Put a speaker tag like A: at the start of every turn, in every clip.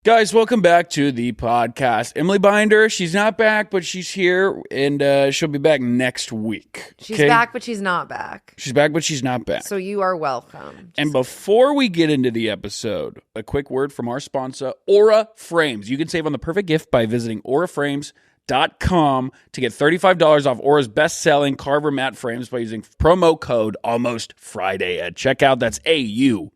A: Guys, welcome back to the podcast. Emily Binder, she's not back, but she's here, and she'll be back next week.
B: She's back, but she's not back.
A: She's back, but she's not back.
B: So you are welcome.
A: And before we get into the episode, a quick word from our sponsor, Aura Frames. You can save on the perfect gift by visiting auraframes.com to get $35 off Aura's best-selling Carver matte frames by using promo code ALMOSTFRIDAY at checkout. That's AURAFrames.com.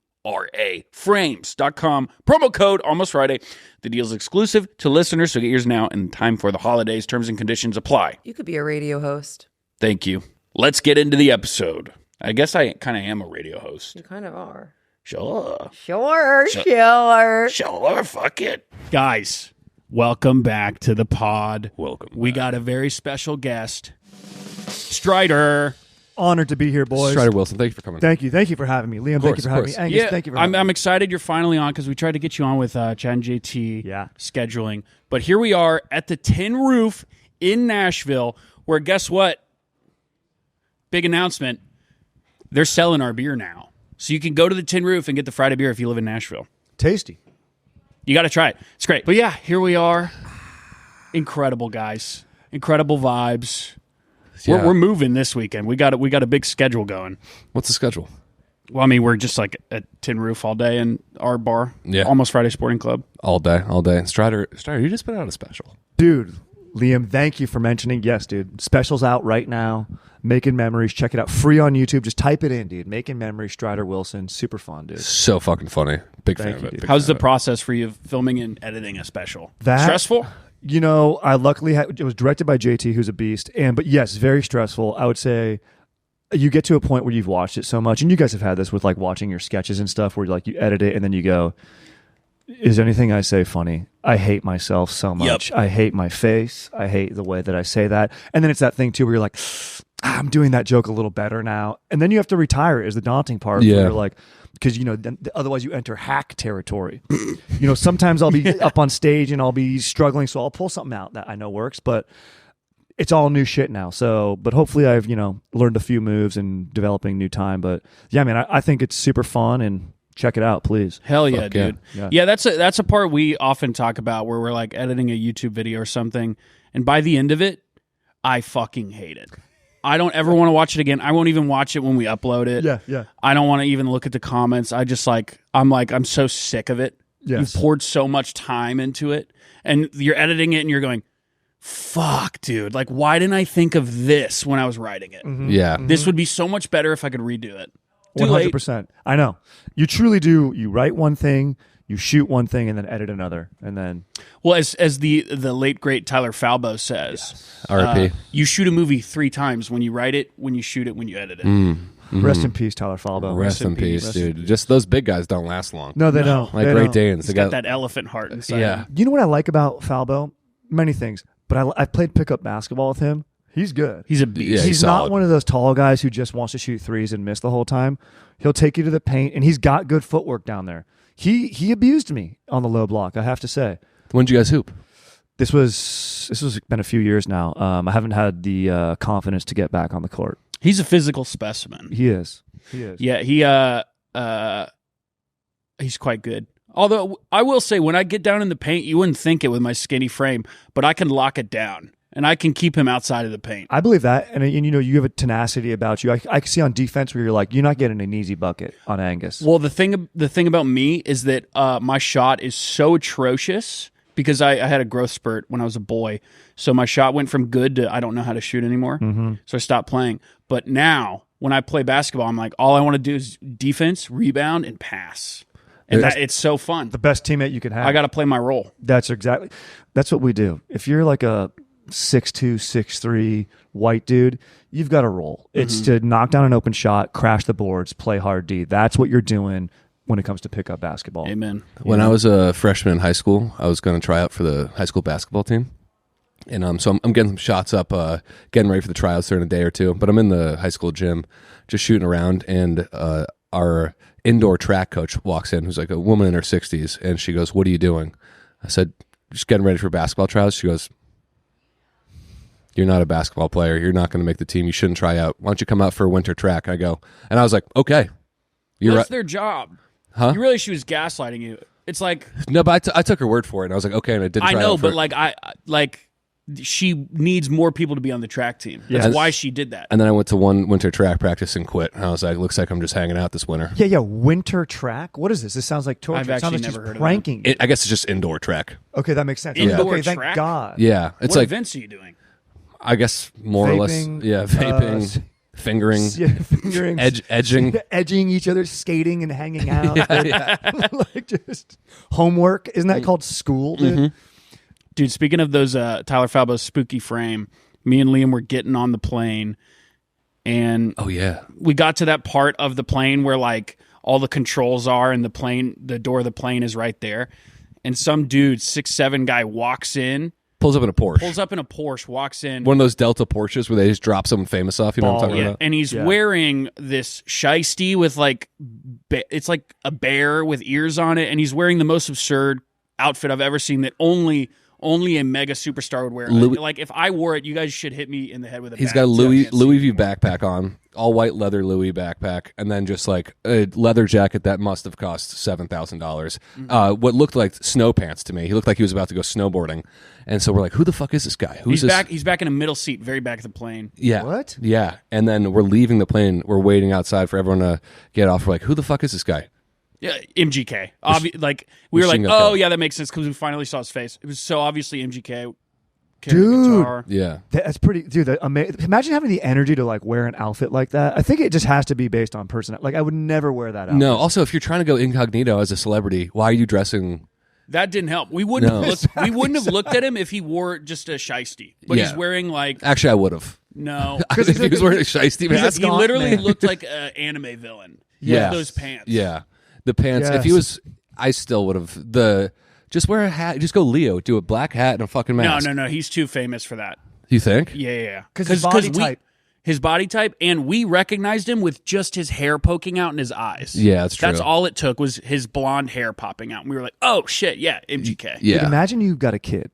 A: Promo code Almost Friday. The deal is exclusive to listeners, so get yours now in time for the holidays. Terms and conditions apply.
B: You could be a radio host.
A: Thank you. Let's get into the episode. I guess I kind of am a radio host.
B: You kind of are.
A: Sure.
B: Sure.
A: Fuck it. Guys, welcome back to the pod.
C: Welcome.
A: We got a very special guest, Strider.
D: Honored to be here, boys.
C: Strider Wilson, thank you for coming.
D: Thank you for having me. Liam, thank you for having me. Angus, thank you for having me.
A: I'm excited you're finally on because we tried to get you on with Chad and JT scheduling. But here we are at the Tin Roof in Nashville, where guess what? Big announcement. They're selling our beer now. So you can go to the Tin Roof and get the Friday beer if you live in Nashville.
D: Tasty.
A: You got to try it. It's great. But yeah, here we are. Incredible, guys. Incredible vibes. Yeah. We're moving this weekend. We got a big schedule going.
C: What's the schedule?
A: Well, I mean, we're just like at Tin Roof all day in our bar.
C: Yeah.
A: Almost Friday Sporting Club.
C: All day. Strider, you just put out a special.
D: Dude, Liam, thank you for mentioning. Yes, dude. Special's out right now. Making Memories. Check it out. Free on YouTube. Just type it in, dude. Making Memories, Strider Wilson. Super fun, dude.
C: So fucking funny. Big fan of it.
A: How's the process for you filming and editing a special?
D: That,
A: stressful?
D: You know, I luckily it was directed by JT, who's a beast. But yes, very stressful. I would say you get to a point where you've watched it so much, and you guys have had this with like watching your sketches and stuff, where like you edit it and then you go, is anything I say funny? I hate myself so much. Yep. I hate my face. I hate the way that I say that. And then it's that thing too where you're like, I'm doing that joke a little better now. And then you have to retire is the daunting part. Yeah. Where you're like, because, you know, otherwise you enter hack territory. You know, sometimes I'll be up on stage and I'll be struggling, so I'll pull something out that I know works, but it's all new shit now. So, but hopefully I've, you know, learned a few moves and developing new time. But yeah, man, I think it's super fun, and check it out, please.
A: Hell yeah, dude. Yeah, that's a part we often talk about where we're like editing a YouTube video or something, and by the end of it, I fucking hate it. I don't ever want to watch it again. I won't even watch it when we upload it.
D: Yeah.
A: I don't want to even look at the comments. I'm so sick of it.
D: Yes.
A: You've poured so much time into it, and you're editing it, and you're going, fuck, dude. Like, why didn't I think of this when I was writing it?
C: Mm-hmm. Yeah.
A: This would be so much better if I could redo it.
D: 100%. I know. You truly do. You write one thing, you shoot one thing, and then edit another, and then.
A: Well, as the late great Tyler Falbo says,
C: R.I.P.
A: You shoot a movie 3 times: when you write it, when you shoot it, when you edit it.
C: Mm-hmm.
D: Rest in peace, Tyler Falbo.
C: Rest in peace, dude. Just those big guys don't last long.
D: No, they don't.
C: Like Great Danes.
A: He's got that elephant heart inside.
C: Yeah.
D: You know what I like about Falbo? Many things, but I played pickup basketball with him. He's good.
A: He's a beast.
C: Yeah,
D: he's not one of those tall guys who just wants to shoot threes and miss the whole time. He'll take you to the paint, and he's got good footwork down there. He abused me on the low block, I have to say.
C: When did you guys hoop?
D: This was been a few years now. I haven't had the confidence to get back on the court.
A: He's a physical specimen.
D: He is.
A: Yeah, he's quite good. Although I will say, when I get down in the paint, you wouldn't think it with my skinny frame, but I can lock it down. And I can keep him outside of the paint.
D: I believe that. And you know, you have a tenacity about you. I can see on defense where you're like, you're not getting an easy bucket on Angus.
A: Well, the thing about me is that my shot is so atrocious because I had a growth spurt when I was a boy. So my shot went from good to I don't know how to shoot anymore. Mm-hmm. So I stopped playing. But now, when I play basketball, I'm like, all I want to do is defense, rebound, and pass. And it's so fun.
D: The best teammate you can have.
A: I got to play my role.
D: That's what we do. If you're like a 6'2", 6'3" white dude, you've got a role. It's to knock down an open shot, crash the boards, play hard D. That's what you're doing when it comes to pickup basketball.
A: Amen.
C: When I was a freshman in high school, I was going to try out for the high school basketball team. And so I'm getting some shots up, getting ready for the tryouts there in a day or two. But I'm in the high school gym just shooting around, and our indoor track coach walks in, who's like a woman in her 60s, and she goes, "What are you doing?" I said, "Just getting ready for basketball tryouts." She goes, "You're not a basketball player. You're not going to make the team. You shouldn't try out. Why don't you come out for a winter track?" I go, and I was like, "Okay."
A: That's their job.
C: Huh?
A: You realize she was gaslighting you. It's like
C: No, but I took her word for it, and I was like, okay, and I didn't.
A: I
C: try
A: know,
C: out for
A: but like she needs more people to be on the track team. That's
C: Yes.
A: why she did that.
C: And then I went to one winter track practice and quit. And I was like, looks like I'm just hanging out this winter.
D: Yeah, winter track. What is this? This sounds like torture.
A: I've
D: It sounds
A: actually
D: like
A: never
D: she's
A: heard of
D: pranking.
C: I guess it's just indoor track.
D: Okay, that makes sense.
A: Indoor
D: okay, thank
A: track?
D: God.
C: Yeah, it's
A: what
C: like
A: events are you doing?
C: I guess more or less.
D: Vaping,
C: Yeah, vaping, fingering,
D: fingering,
C: edging.
D: edging each other, skating and hanging out. Like just homework. Isn't that called school, dude?
C: Mm-hmm.
A: Dude, speaking of those Tyler Falbo's spooky frame, me and Liam were getting on the plane, and
C: Oh yeah,
A: we got to that part of the plane where like all the controls are, and the door of the plane is right there, and some dude, 6'7" guy, walks in,
C: pulls up in a Porsche.
A: pulls up in a Porsche, walks in.
C: One of those Delta Porsches where they just drop someone famous off. You know what I'm talking
A: Yeah,
C: about?
A: and he's wearing this shiesty with like, it's like a bear with ears on it, and he's wearing the most absurd outfit I've ever seen that only a mega superstar would wear. Like if I wore it, you guys should hit me in the head with a
C: He's
A: bat
C: got a
A: so I
C: Louis
A: can't see
C: V
A: anymore.
C: backpack on, all white leather Louis backpack, and then just like a leather jacket that must have cost $7,000. What looked like snow pants to me. He looked like he was about to go snowboarding, and so we're like, "Who the fuck is this guy? Who's
A: He's
C: this?"
A: back. He's back in a middle seat, very back of the plane.
C: Yeah.
D: What?
C: Yeah, and then we're leaving the plane. We're waiting outside for everyone to get off. We're like, "Who the fuck is this guy?"
A: Yeah, MGK. Like we were like,
C: Machine Gun
A: oh
C: Kelly.
A: yeah, that makes sense because we finally saw his face. It was so obviously MGK.
D: Dude.
A: Guitar.
C: Yeah.
D: That's pretty, dude. Imagine having the energy to like wear an outfit like that. I think it just has to be based on personality. Like I would never wear that outfit.
C: No. Also, if you're trying to go incognito as a celebrity, why are you dressing?
A: That didn't help. We wouldn't
C: No.
A: have looked. We wouldn't have looked at him if he wore just a shiesty. But
C: Yeah.
A: he's wearing like
C: Actually, I would have.
A: no.
C: If he was wearing a shiesty mask.
A: He literally
D: man.
A: looked like an anime villain.
C: Yeah.
A: With those pants.
C: Yeah. The pants. If he
D: Yes.
C: was, I still would have. Just wear a hat. Just go Leo. Do a black hat and a fucking mask.
A: No. He's too famous for that.
C: You think?
A: Yeah.
D: 'Cause his body type.
A: His body type, and we recognized him with just his hair poking out in his eyes.
C: Yeah, that's true.
A: That's all it took was his blonde hair popping out. And we were like, oh shit, yeah, MGK.
C: Yeah.
D: Dude, imagine you've got a kid.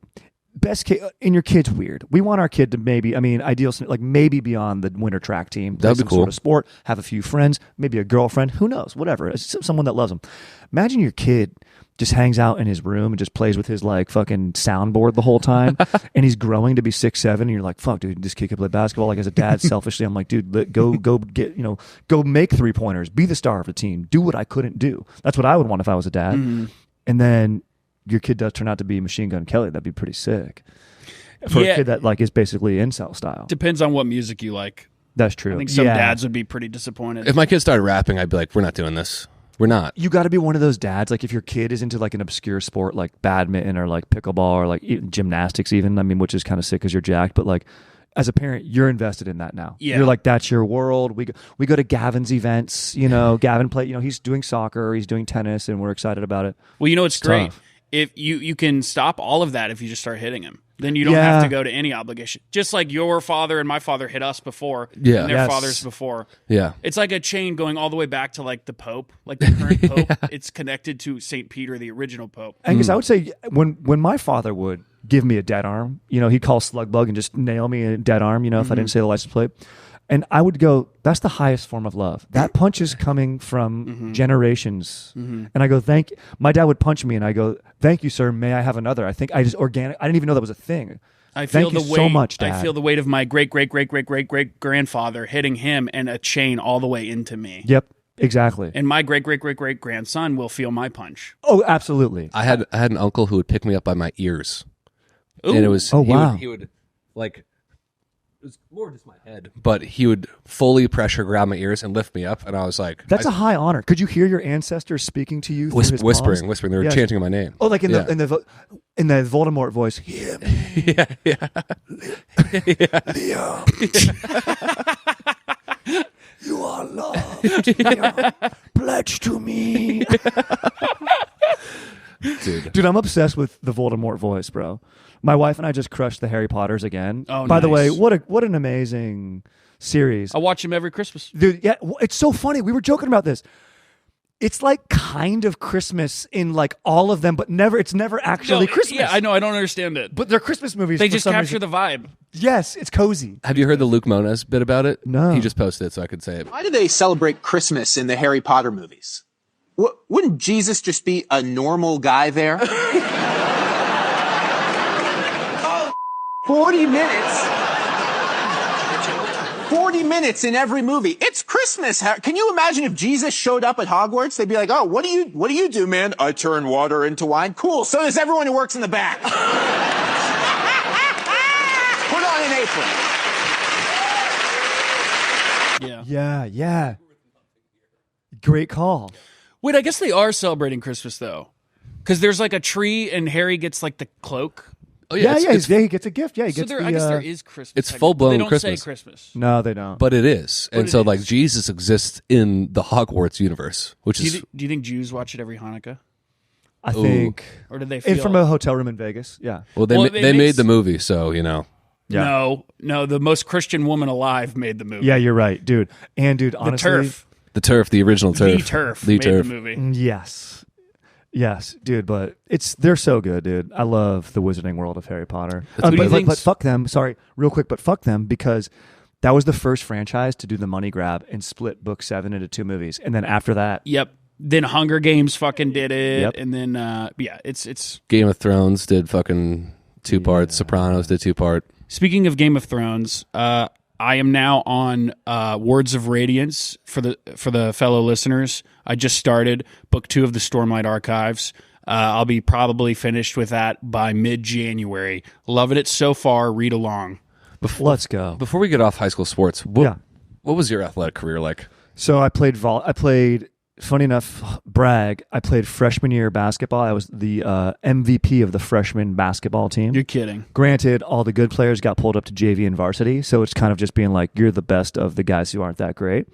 D: Best kid, and your kid's weird. We want our kid to ideal, like maybe be on the winter track team. Play
C: That'd be
D: some
C: cool.
D: Sort of sport, have a few friends, maybe a girlfriend. Who knows? Whatever. It's someone that loves him. Imagine your kid just hangs out in his room and just plays with his like fucking soundboard the whole time, and he's growing to be 6'7", and you're like, fuck, dude, this kid could play basketball. Like as a dad, selfishly, I'm like, dude, go get go make 3-pointers, be the star of the team, do what I couldn't do. That's what I would want if I was a dad.
A: Mm-hmm.
D: And then your kid does turn out to be Machine Gun Kelly. That'd be pretty sick for
A: Yeah.
D: a kid that like is basically incel style.
A: Depends on what music you like.
D: That's true.
A: I think some
D: Yeah.
A: dads would be pretty disappointed.
C: If my kid started rapping, I'd be like, we're not doing this. We're not.
D: You got to be one of those dads. Like if your kid is into like an obscure sport like badminton or like pickleball or like even gymnastics, even which is kind of sick because you're jacked. But like as a parent, you're invested in that now.
A: Yeah.
D: You're like that's your world. We go to Gavin's events. Gavin play. He's doing soccer or he's doing tennis, and we're excited about it.
A: Well, it's great.
C: tough.
A: If you can stop all of that if you just start hitting him. Then you don't
D: Yeah.
A: have to go to any obligation. Just like your father and my father hit us before,
C: Yeah.
A: and their
D: Yes.
A: fathers before.
C: Yeah.
A: It's like a chain going all the way back to like the Pope, like the current Pope. It's connected to St. Peter, the original Pope.
D: Angus, I would say when my father would give me a dead arm, he'd call slug bug and just nail me a dead arm, if I didn't say the license plate. And I would go, that's the highest form of love. That punch is coming from generations. And I go, thank you. My dad would punch me and I go, thank you, sir. May I have another? I think I didn't even know that was a thing.
A: I feel
D: Thank you
A: the weight,
D: so much, Dad.
A: I feel the weight of my great grandfather hitting him and a chain all the way into me.
D: Yep, exactly.
A: And my great grandson will feel my punch.
D: Oh, absolutely.
C: I had an uncle who would pick me up by my ears.
A: Ooh.
C: And it was
D: Oh,
C: he
D: wow.
C: would, he would like it was more just my head, but he would fully pressure grab my ears and lift me up, and I was like,
D: That's a high honor. Could you hear your ancestors speaking to you through his
C: whispering.
D: palms?
C: They were
D: Yes.
C: chanting my name.
D: Oh, like in
C: Yeah.
D: the Voldemort voice. Hear me, Liam. You are loved. Liam. Pledge to me. Dude, I'm obsessed with the Voldemort voice, bro. My wife and I just crushed the Harry Potters again.
A: Oh,
D: By the way,
A: nice.
D: what an amazing series.
A: I watch him every Christmas.
D: Dude, yeah, it's so funny. We were joking about this. It's like kind of Christmas in like all of them, but it's never actually Christmas.
A: Yeah, I know. I don't understand it.
D: But they're Christmas movies.
A: They
D: for
A: just
D: some
A: capture
D: reason.
A: the vibe.
D: Yes, it's cozy.
C: Have you heard the Luke Moniz bit about it?
D: No.
C: He just posted it, so I could say it.
E: Why do they celebrate Christmas in the Harry Potter movies? Wouldn't Jesus just be a normal guy there? 40 minutes. 40 minutes in every movie. It's Christmas. Can you imagine if Jesus showed up at Hogwarts? They'd be like, oh, what do you do, man? I turn water into wine. Cool. So does everyone who works in the back. Put on an apron.
D: Yeah. Great call.
A: Wait, I guess they are celebrating Christmas though, because there's like a tree and Harry gets like the cloak.
C: Oh yeah,
D: he gets a gift. Yeah, he gets
A: I guess there is Christmas.
C: It's full-blown
A: they don't
C: Christmas.
A: Say Christmas.
D: No, they don't.
C: But it is, and
A: it
C: so
A: is.
C: like Jesus exists in the Hogwarts universe, which is
A: Do you think Jews watch it every Hanukkah,
D: I think.
A: or did they feel
D: From a hotel room in Vegas. Yeah.
C: well, they made the movie, so you know.
D: Yeah.
A: No, the most Christian woman alive made the movie.
D: Yeah, you're right, dude. And dude, honestly,
C: The turf, the original turf,
A: The turf made the movie.
D: Yes, dude, but they're so good, dude. I love the Wizarding World of Harry Potter. But fuck them. Sorry, real quick, but fuck them because that was the first franchise to do the money grab and split Book 7 into 2 movies, and then after that,
A: Yep. Then Hunger Games fucking did it,
D: Yep.
A: and then it's.
C: Game of Thrones did fucking 2 parts. Sopranos did 2-part.
A: Speaking of Game of Thrones, I am now on Words of Radiance for the fellow listeners. I just started book 2 of the Stormlight Archives. I'll be probably finished with that by mid-January. Loving it so far. Read along.
D: let's go.
C: Before we get off high school sports, what was your athletic career like?
D: So I played funny enough, brag, I played freshman year basketball. I was the MVP of the freshman basketball team.
A: You're kidding.
D: Granted, all the good players got pulled up to JV and varsity, so it's kind of just being like, you're the best of the guys who aren't that great.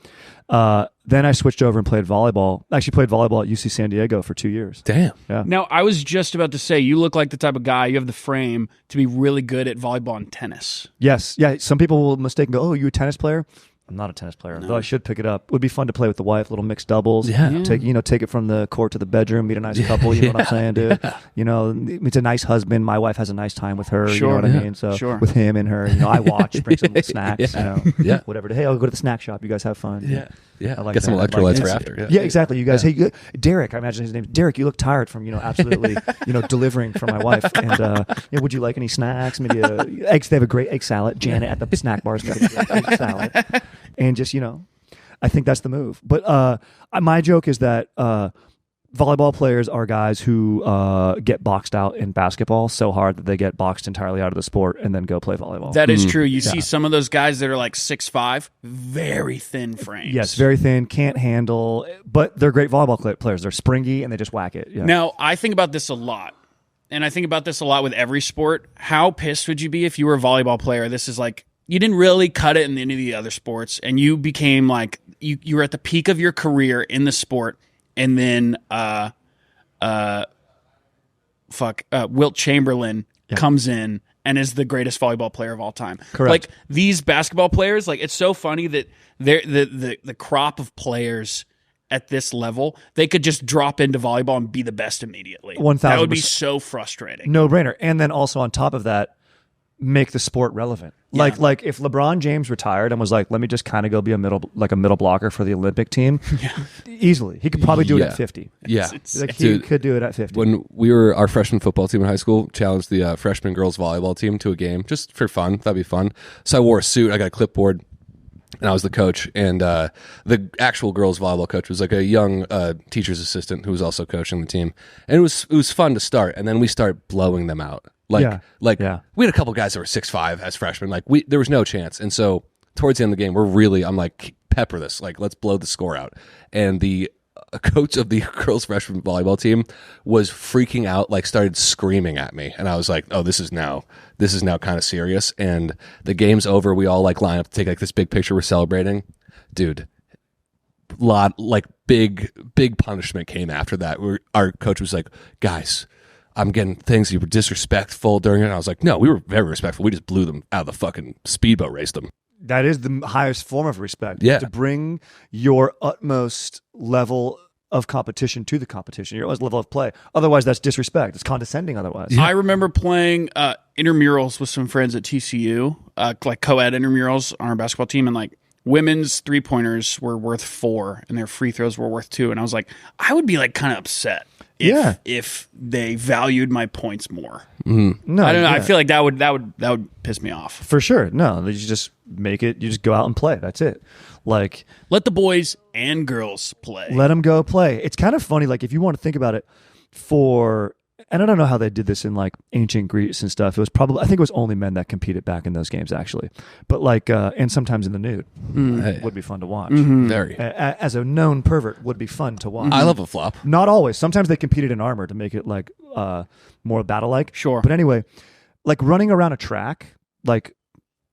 D: Then I switched over and played volleyball. I actually played volleyball at UC San Diego for 2 years.
C: Damn.
D: Yeah.
A: Now, I was just about to say, you look like the type of guy, you have the frame to be really good at volleyball and tennis.
D: Yes. Yeah. Some people will mistake and go, oh, you a tennis player? I'm not a tennis player, though I should pick it up. It would be fun to play with the wife, little mixed doubles.
C: Yeah.
D: Take it from the court to the bedroom, meet a nice couple, you know what I'm saying, dude? You know, it's a nice husband. My wife has a nice time with her, you know what I mean? So with him and her, I watch, bring some snacks, whatever. Hey, I'll go to the snack shop. You guys have fun.
C: Yeah.
D: I like
C: Get some
D: that.
C: electrolytes for after.
D: Yeah, exactly. You guys, hey, Derek, I imagine his name is Derek. You look tired from, absolutely, delivering for my wife. And would you like any snacks? Maybe eggs. They have a great egg salad. Janet at the snack bar is got a great egg salad. And just, I think that's the move. But my joke is that volleyball players are guys who get boxed out in basketball so hard that they get boxed entirely out of the sport and then go play volleyball.
A: That is true. You see some of those guys that are like 6'5", very thin frames.
D: Yes, very thin, can't handle, but they're great volleyball players. They're springy and they just whack it. Yeah.
A: Now, I think about this a lot. And I think about this a lot with every sport. How pissed would you be if you were a volleyball player? This is like, you didn't really cut it in any of the other sports, and you became like, you were at the peak of your career in the sport, and then Wilt Chamberlain comes in and is the greatest volleyball player of all time.
D: Correct.
A: Like these basketball players, like it's so funny that the crop of players at this level, they could just drop into volleyball and be the best immediately.
D: 1,000%.
A: That would be so frustrating.
D: No brainer. And then also on top of that, make the sport relevant.
A: Yeah.
D: Like if LeBron James retired and was like, let me just kind of go be a middle blocker for the Olympic team, easily. He could probably do it at 50.
C: Yeah.
D: He could do it at 50.
C: When our freshman football team in high school challenged the freshman girls volleyball team to a game just for fun. That'd be fun. So I wore a suit. I got a clipboard. And I was the coach, and the actual girls' volleyball coach was like a young teacher's assistant who was also coaching the team. And it was fun to start, and then we start blowing them out. We had a couple guys that were 6'5" as freshmen. There was no chance. And so towards the end of the game, I'm like, pepper this, let's blow the score out. And the coach of the girls' freshman volleyball team was freaking out, started screaming at me, and I was like, oh, this is now kind of serious. And the game's over. We all line up to take this big picture. We're celebrating, dude. Big punishment came after that. Our coach was like, guys, I'm getting things. You were disrespectful during it. And I was like, no, we were very respectful. We just blew them out of the fucking speedboat, raced them.
D: That is the highest form of respect.
C: Yeah.
D: To bring your utmost level of competition to the competition, your utmost level of play. Otherwise, that's disrespect. It's condescending otherwise.
A: I remember playing intramurals with some friends at TCU, co-ed intramurals on our basketball team, and women's 3-pointers were worth 4 and their free throws were worth 2. And I was like, I would be like kind of upset if they valued my points more.
D: No,
A: I don't know. I feel like that would piss me off.
D: for sure. No, you just make it. You just go out and play. That's it. Like,
A: Let the boys and girls play.
D: let them go play. It's kind of funny. Like, if you want to think about it, and I don't know how they did this in like ancient Greece and stuff. It was probably, I think it was only men that competed back in those games actually. But like, and sometimes in the nude would be fun to watch.
C: Very.
D: As a known pervert, would be fun to watch.
C: I love a flop.
D: Not always. Sometimes they competed in armor to make it like more battle-like.
A: Sure.
D: But anyway, like running around a track, like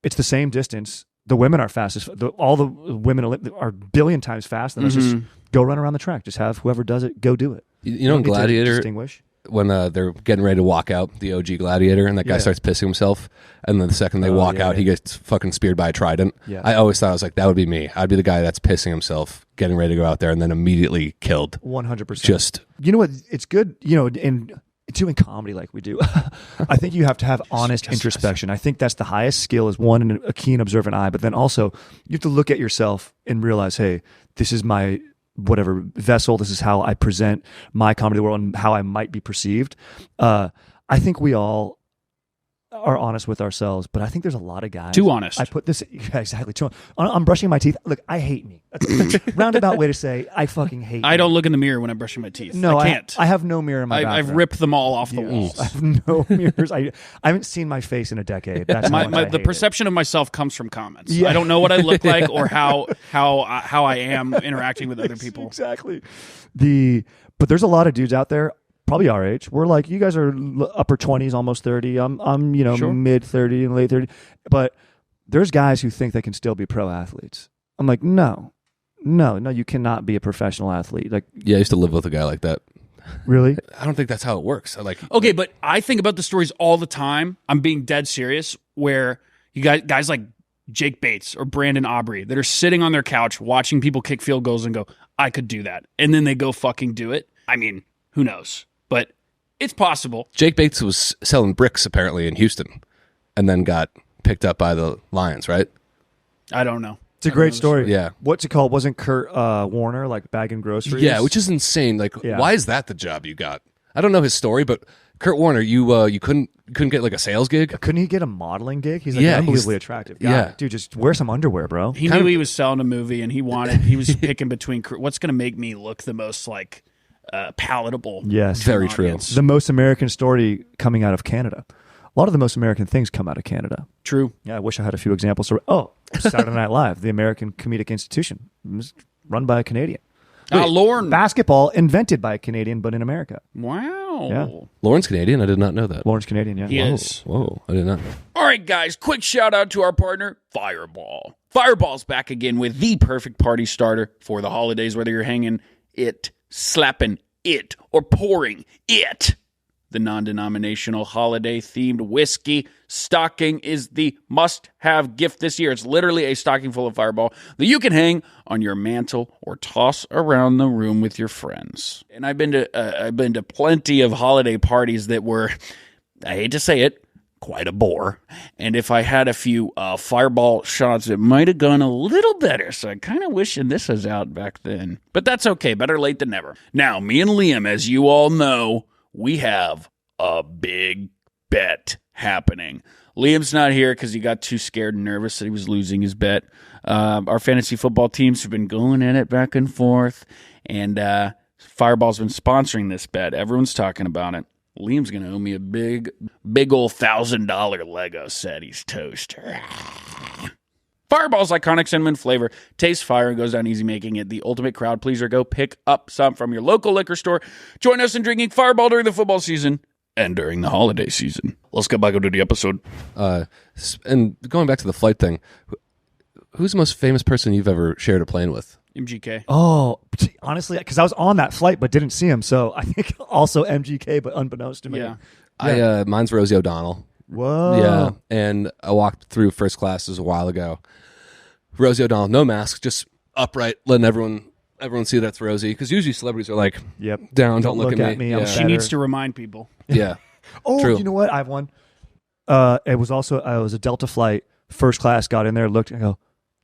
D: it's the same distance. The women are fastest. All the women are a billion times faster than us. Just go run around the track. Just have whoever does it go do it.
C: You know, in
D: Don't get to
C: Gladiator,
D: distinguish.
C: when they're getting ready to walk out, the OG Gladiator, and that guy starts pissing himself, and then the second they walk out, he gets fucking speared by a trident.
D: Yeah.
C: I always thought, I was like, that would be me. I'd be the guy that's pissing himself, getting ready to go out there, and then immediately killed.
D: 100%.
C: Just,
D: You know what? It's good, in comedy like we do. I think you have to have honest introspection. I think that's the highest skill is one, a keen observant eye, but then also you have to look at yourself and realize, hey, this is my whatever vessel. This is how I present my comedy world and how I might be perceived. I think we all are honest with ourselves, but I think there's a lot of guys.
A: Too honest.
D: I put this exactly. I'm brushing my teeth. Look, I hate me. That's a roundabout way to say I fucking hate.
A: I don't look in the mirror when I'm brushing my teeth.
D: No,
A: I can't.
D: I have no mirror in my bathroom.
A: I've ripped them all off the walls.
D: I have no mirrors. I haven't seen my face in a decade. That's how much I
A: the
D: hate
A: perception of myself comes from comments.
D: Yeah.
A: I don't know what I look like or how I am interacting with other people.
D: Exactly. But there's a lot of dudes out there, probably our age. We're like, you guys are upper 20s, almost 30. I'm
A: Sure.
D: mid 30 and late 30. But there's guys who think they can still be pro athletes. I'm like, no, you cannot be a professional athlete. Like,
C: yeah, I used to live with a guy like that.
D: really?
C: I don't think that's how it works.
A: Okay, but I think about the stories all the time. I'm being dead serious. Where you guys like Jake Bates or Brandon Aubrey that are sitting on their couch watching people kick field goals and go, I could do that, and then they go fucking do it. I mean, who knows? But it's possible.
C: Jake Bates was selling bricks apparently in Houston, and then got picked up by the Lions, right?
A: I don't know.
D: It's a great story.
C: Yeah.
D: What's it called? Wasn't Kurt Warner like bagging groceries?
C: Yeah, which is insane. Like,
D: Yeah.
C: why is that the job you got? I don't know his story, but Kurt Warner, you couldn't get like a sales gig?
D: Couldn't he get a modeling gig? He's like
C: Yeah,
D: an unbelievably attractive guy.
C: yeah.
D: Dude, just wear some underwear, bro.
A: He knew he was selling a movie, and he was picking between what's going to make me look the most like palatable.
D: Yes.
A: to an
C: Very true.
A: audience.
D: The most American story coming out of Canada. A lot of the most American things come out of Canada.
A: True.
D: Yeah, I wish I had a few examples. Saturday Night Live, the American comedic institution, it was run by a Canadian.
A: Lorne.
D: Basketball invented by a Canadian, but in America.
A: Wow.
D: Yeah.
C: Lauren's Canadian? I did not know that.
D: Lawrence Canadian, yeah.
A: He is.
C: Whoa, I did not.
A: All right, guys, quick shout out to our partner, Fireball. Fireball's back again with the perfect party starter for the holidays, whether you're hanging it, slapping it, or pouring it. The non-denominational holiday-themed whiskey stocking is the must-have gift this year. It's literally a stocking full of Fireball that you can hang on your mantle or toss around the room with your friends. And I've been to plenty of holiday parties that were, I hate to say it, quite a bore. And if I had a few Fireball shots, it might have gone a little better. So I kind of wishing this was out back then. But that's okay. Better late than never. Now, me and Liam, as you all know, we have a big bet happening. Liam's not here because he got too scared and nervous that he was losing his bet. Our fantasy football teams have been going at it back and forth, and Fireball's been sponsoring this bet. Everyone's talking about it. Liam's going to owe me a big old $1,000 Lego set. He's toast. Fireball's iconic cinnamon flavor tastes fire and goes down easy, making it the ultimate crowd pleaser. Go pick up some from your local liquor store. Join us in drinking Fireball during the football season and during the holiday season. Let's get back into the episode.
C: And going back to the flight thing, who's the most famous person you've ever shared a plane with?
A: MGK.
D: Oh, honestly, because I was on that flight but didn't see him, so I think also MGK, but unbeknownst to me.
A: Yeah.
C: Mine's Rosie O'Donnell.
D: Whoa.
C: Yeah, and I walked through first class a while ago. Rosie O'Donnell, no mask, just upright, letting everyone see that's Rosie. Because usually celebrities are like,
D: Yep.
C: down, don't look at me.
D: I'm
C: Yeah.
A: She
D: better.
A: needs to remind people.
C: Yeah.
D: Oh,
C: True.
D: you know what? I have one. It was a Delta flight, first class, got in there, looked, and I go,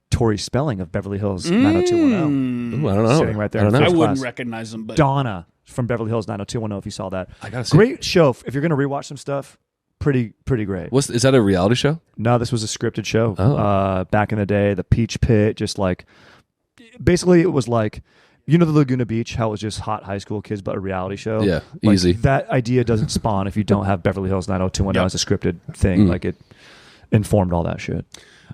D: Tori Spelling of Beverly Hills 90210.
C: Ooh, I don't know.
D: Sitting right there.
C: I don't know.
A: I
D: First
A: wouldn't
D: class.
A: recognize them, but
D: Donna from Beverly Hills 90210. If you saw that,
C: I gotta see.
D: great show. If you're gonna rewatch some stuff, pretty great.
C: Is that a reality show?
D: No, this was a scripted show.
C: Oh.
D: Back in the day, the Peach Pit, just like basically it was like, you know, the Laguna Beach, how it was just hot high school kids, but a reality show.
C: Yeah,
D: Like,
C: easy.
D: That idea doesn't spawn if you don't have Beverly Hills 90210 as a scripted thing. Like, it informed all that shit.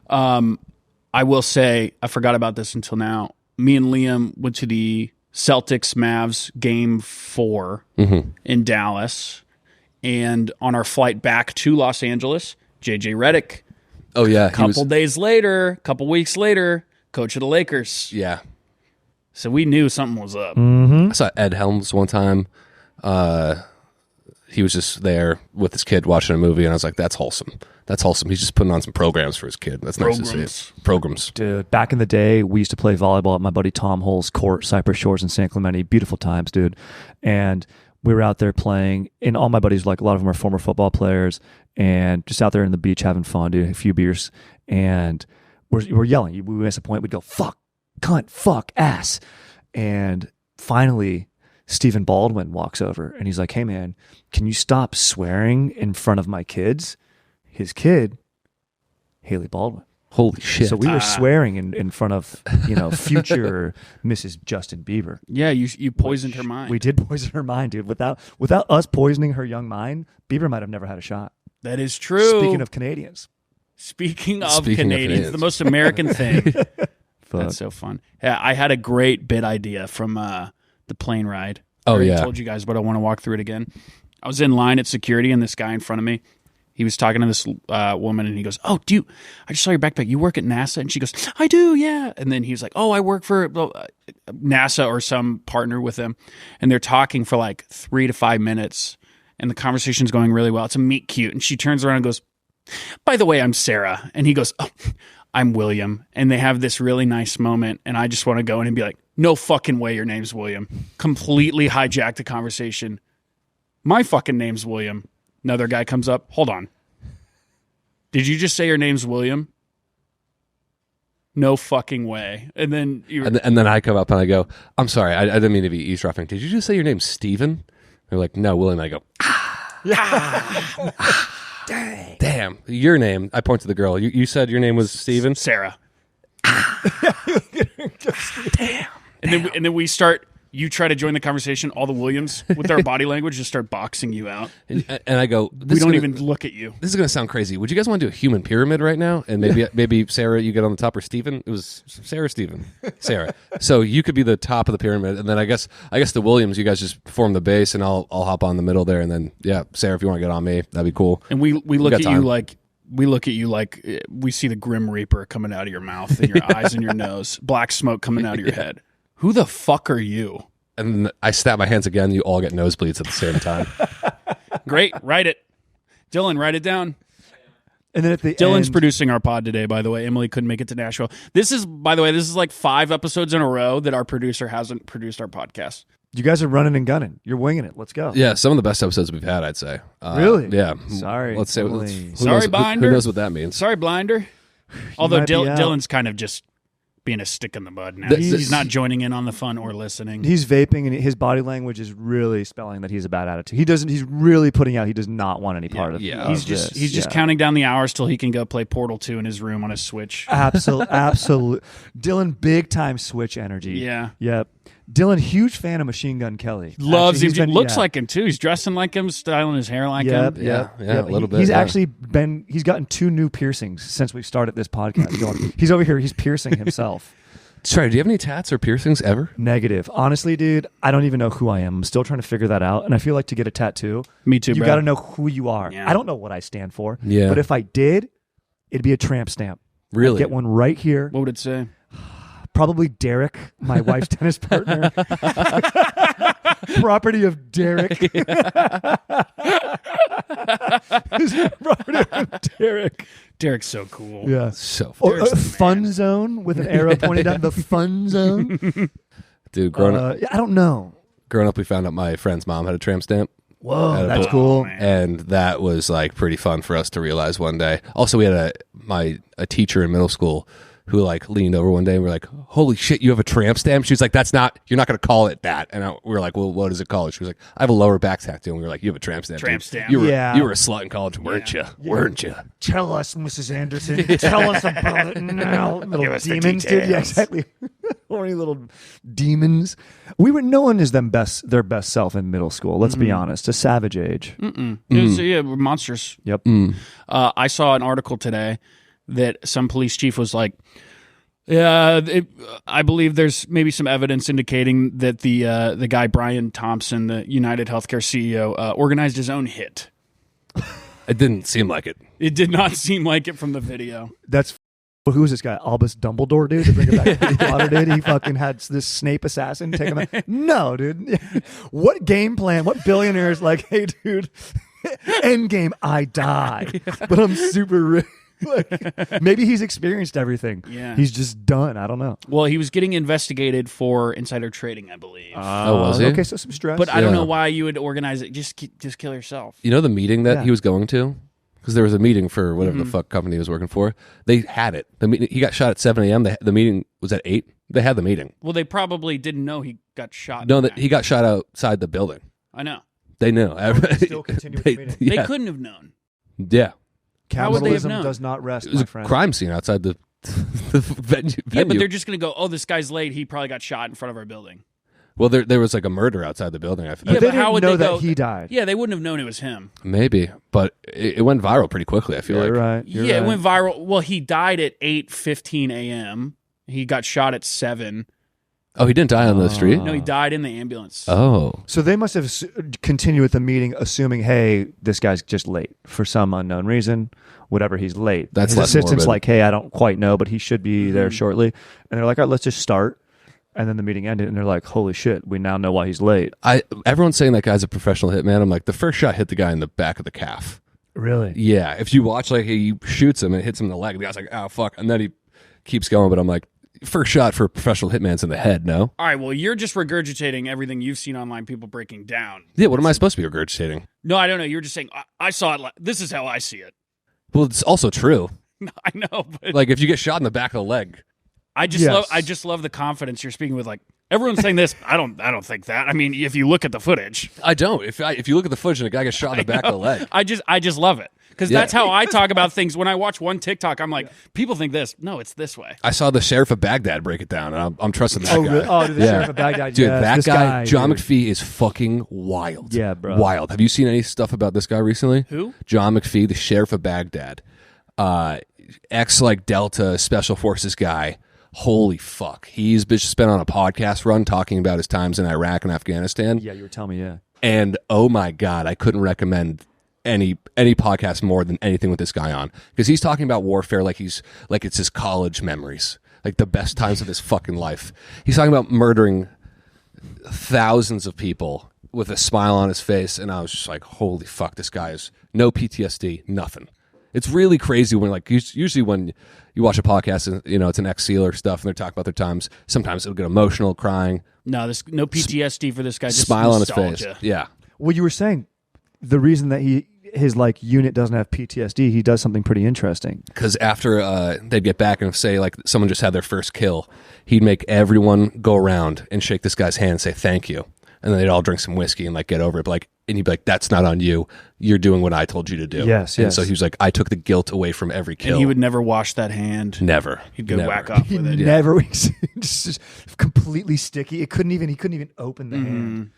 A: I will say, I forgot about this until now. Me and Liam went to the Celtics Mavs game 4 in Dallas. And on our flight back to Los Angeles, JJ Redick,
C: Oh yeah,
A: couple weeks later, coach of the Lakers.
C: Yeah,
A: So we knew something was up.
C: I saw Ed Helms one time. He was just there with his kid watching a movie, and I was like, "That's wholesome. That's wholesome." He's just putting on some programs for his kid. That's nice to see. It. Programs.
D: Dude, back in the day, we used to play volleyball at my buddy Tom Hull's court, Cypress Shores in San Clemente. Beautiful times, dude. And we were out there playing, and all my buddies, like a lot of them are former football players, and just out there in the beach having fun, dude, a few beers. And we're yelling. We miss a point, we'd go, fuck, cunt, fuck, ass. And finally, Stephen Baldwin walks over, and he's like, hey, man, can you stop swearing in front of my kids? His kid, Haley Baldwin.
C: Holy shit!
D: So we were swearing in front of, you know, future Mrs. Justin Bieber.
A: Yeah, you poisoned her mind.
D: We did poison her mind, dude. Without us poisoning her young mind, Bieber might have never had a shot.
A: That is true.
D: Speaking of Canadians.
A: Speaking of Canadians, the most American thing. That's so fun. Yeah, I had a great bit idea from the plane ride.
C: Oh,
A: I already
C: yeah.
A: told you guys, but I want to walk through it again. I was in line at security, and this guy in front of me, he was talking to this woman, and he goes, "Oh, I just saw your backpack. You work at NASA?" And she goes, "I do, yeah." And then he was like, "Oh, I work for NASA or some partner with them." And they're talking for like 3 to 5 minutes, and the conversation's going really well. It's a meet cute, and she turns around and goes, "By the way, I'm Sarah." And he goes, "Oh, I'm William." And they have this really nice moment, and I just want to go in and be like, "No fucking way your name's William." Completely hijack the conversation. "My fucking name's William." Another guy comes up. "Hold on. Did you just say your name's William?" "No fucking way." And then
C: and then I come up and I go, "I'm sorry, I didn't mean to be eavesdropping. Did you just say your name's Steven?" They're like, "No, William." I go, Damn, your name. I point to the girl. You said your name was Steven?
A: Sarah. Damn. And then we start. You try to join the conversation. All the Williams with our body language just start boxing you out.
C: And I go,
A: We don't even look at you.
C: This is going to sound crazy. Would you guys want to do a human pyramid right now? And maybe Sarah, you get on the top, or Steven? It was Sarah, Steven. Sarah. So you could be the top of the pyramid, and then I guess the Williams, you guys just form the base, and I'll hop on the middle there, and then Sarah, if you want to get on me, that'd be cool.
A: And we look at you like we see the Grim Reaper coming out of your mouth and your eyes and your nose, black smoke coming out of your head. Who the fuck are you?
C: And I snap my hands again. You all get nosebleeds at the same time.
A: Great. Write it. Dylan, write it down.
D: And then at the
A: Dylan's
D: end,
A: producing our pod today, by the way. Emily couldn't make it to Nashville. This is like 5 episodes in a row that our producer hasn't produced our podcast.
D: you guys are running and gunning. You're winging it. Let's go.
C: Yeah, some of the best episodes we've had, I'd say.
D: Really?
C: Yeah.
D: Sorry.
C: Let's say.
D: Emily.
A: Sorry, Binder.
C: Who knows what that means?
A: Sorry, Blinder. Although
D: might be out.
A: Dylan's kind of just being a stick in the mud now.
C: He's-
A: He's not joining in on the fun or listening.
D: He's vaping, and his body language is really spelling that he's a bad attitude. He's really putting out he does not want any part of
C: yeah.
A: He's just
D: this.
A: counting down the hours till he can go play Portal 2 in his room on his Switch.
D: Absolute. Dylan, big time Switch energy.
A: Yeah.
D: Yep. Dylan, huge fan of Machine Gun Kelly.
A: Loves
D: Actually,
A: him. Looks like him too. He's dressing like him, styling his hair like
D: Yep,
A: him.
C: Yeah, a little bit.
D: He's
C: yeah.
D: actually he's gotten 2 new piercings since we started this podcast. He's over here. He's piercing himself.
C: Sorry, do you have any tats or piercings ever?
D: Negative. Honestly, dude, I don't even know who I am. I'm still trying to figure that out. And I feel like to get a tattoo,
A: Me too,
D: you
A: bro.
D: got to know who you are.
A: Yeah.
D: I don't know what I stand for.
C: Yeah.
D: But if I did, it'd be a tramp stamp.
C: Really?
D: I'd get one right here.
A: What would it say?
D: Probably Derek, my wife's tennis partner. Property of Derek. Property of Derek.
A: Derek's so cool.
D: Yeah.
C: So
D: Or
C: fun.
D: a fun zone with an arrow pointed down the fun zone.
C: Dude, growing up,
D: I don't know.
C: we found out my friend's mom had a tramp stamp.
D: Whoa, that's
C: Oh,
D: cool.
A: man.
C: And that was like pretty fun for us to realize one day. Also, we had a teacher in middle school who like leaned over one day and we're like, holy shit, you have a tramp stamp? She was like, you're not going to call it that. And we were like, well, what is it called? She was like, I have a lower back tattoo. And we were like, you have a tramp stamp.
A: Tramp
C: dude.
A: stamp.
C: You were
D: Yeah.
C: a slut in college, weren't you? Weren't you?
D: Tell us, Mrs. Anderson. Tell us about it now. Little demons, dude. Yeah, exactly. Horny little demons. We were known as their best self in middle school. Let's be honest. A savage age.
A: It was, we're monsters.
D: Yep.
A: I saw an article today that some police chief was like, I believe there's maybe some evidence indicating that the guy Brian Thompson, the United Healthcare CEO, organized his own hit.
C: It didn't seem like it.
A: It did not seem like it from the video.
D: That's who was this guy? Albus Dumbledore, dude? To bring it back to Harry Potter, dude? He fucking had this Snape assassin take him out. No, dude. What game plan? What billionaire is like, hey, dude, end game, I die, but I'm super rich. Like, maybe he's experienced everything.
A: Yeah.
D: He's just done. I don't know.
A: Well, he was getting investigated for insider trading, I believe.
C: Was he?
D: Okay, so some stress.
A: But I don't
C: Yeah.
A: know why you would organize it. Just kill yourself.
C: You know the meeting that
D: Yeah.
C: he was going to? Because there was a meeting for whatever the fuck company he was working for. They had it. He got shot at 7 a.m. The meeting was at 8. They had the meeting.
A: Well, they probably didn't know he got shot.
C: No, that he got shot outside the building.
A: I know.
C: They knew.
D: still continue with the meeting.
A: They
C: Yeah.
A: couldn't have known.
C: Yeah.
A: How would they have
D: Capitalism
A: known?
D: does not rest,
C: It was
D: my
C: a
D: friend.
C: crime scene outside the venue.
A: Yeah, but they're just going to go, oh, this guy's late. He probably got shot in front of our building.
C: Well, there was like a murder outside the building.
A: Yeah,
D: But they
A: but
D: didn't
A: how would
D: know
A: they
D: that
A: go?
D: he died.
A: Yeah, they wouldn't have known it was him.
C: Maybe, but it went viral pretty quickly, I feel
D: You're
C: like.
D: right. You're
A: Yeah,
D: right.
A: it went viral. Well, he died at 8:15 a.m. He got shot at 7.
C: Oh, he didn't die on the street?
A: No, he died in the ambulance.
C: Oh.
D: So they must have continued with the meeting, assuming, hey, this guy's just late for some unknown reason. Whatever, he's late.
C: That's
D: His
C: less
D: assistant's
C: morbid.
D: like, hey, I don't quite know, but he should be there shortly. And they're like, all right, let's just start. And then the meeting ended, and they're like, holy shit, we now know why he's late.
C: Everyone's saying that guy's a professional hitman. I'm like, the first shot hit the guy in the back of the calf.
D: Really?
C: Yeah, if you watch, like, he shoots him and it hits him in the leg, the guy's like, oh, fuck. And then he keeps going, but I'm like, first shot for a professional hitman's in the head, no?
A: All right, well, you're just regurgitating everything you've seen online, people breaking down.
C: Yeah, what am I supposed to be regurgitating?
A: No, I don't know. You're just saying, I saw it. This is how I see it.
C: Well, it's also true.
A: I know, but
C: Like, if you get shot in the back of the leg,
A: I just
D: Yes.
A: love the confidence you're speaking with. Like, everyone's saying this. I don't think that. I mean, if you look at the footage,
C: I don't. If you look at the footage and a guy gets shot in the back of the leg,
A: I just love it because
C: Yeah.
A: that's how I talk about things. When I watch one TikTok, I'm like, people think this. No, it's this way.
C: I saw the Sheriff of Baghdad break it down, and I'm trusting that guy.
D: Really? Oh, the
C: Yeah.
D: Sheriff of Baghdad.
C: Dude,
D: yes,
C: that
D: this
C: guy, John
D: dude.
C: McPhee, is fucking wild.
D: Yeah, bro.
C: Wild. Have you seen any stuff about this guy recently?
A: Who?
C: John McPhee, the Sheriff of Baghdad. Ex, like, Delta Special Forces guy. Holy fuck. He's just been on a podcast run talking about his times in Iraq and Afghanistan.
D: Yeah, you were telling me, yeah.
C: And oh my God, I couldn't recommend any podcast more than anything with this guy on, because he's talking about warfare like it's his college memories, like the best times of his fucking life. He's talking about murdering thousands of people with a smile on his face, and I was just like, holy fuck, this guy is no PTSD, nothing. It's really crazy when, like, usually when you watch a podcast and, you know, it's an ex-SEAL or stuff and they're talking about their times, sometimes it'll get emotional, crying,
A: No, no PTSD for this guy. Just
C: smile on his
A: nostalgia.
C: face. Yeah.
D: Well, you were saying the reason that his like unit doesn't have PTSD, he does something pretty interesting.
C: Because after they'd get back and say, like, someone just had their first kill, he'd make everyone go around and shake this guy's hand and say thank you, and then they'd all drink some whiskey and, like, get over it. But, like, and he'd be like, that's not on you, you're doing what I told you to do.
D: Yes,
C: and
D: yes.
C: so he was like, I took the guilt away from every kill.
A: And he would never wash that hand.
C: never
A: He'd go
C: never.
A: whack off
D: He
A: with it.
D: never just completely sticky. He couldn't even open the hand.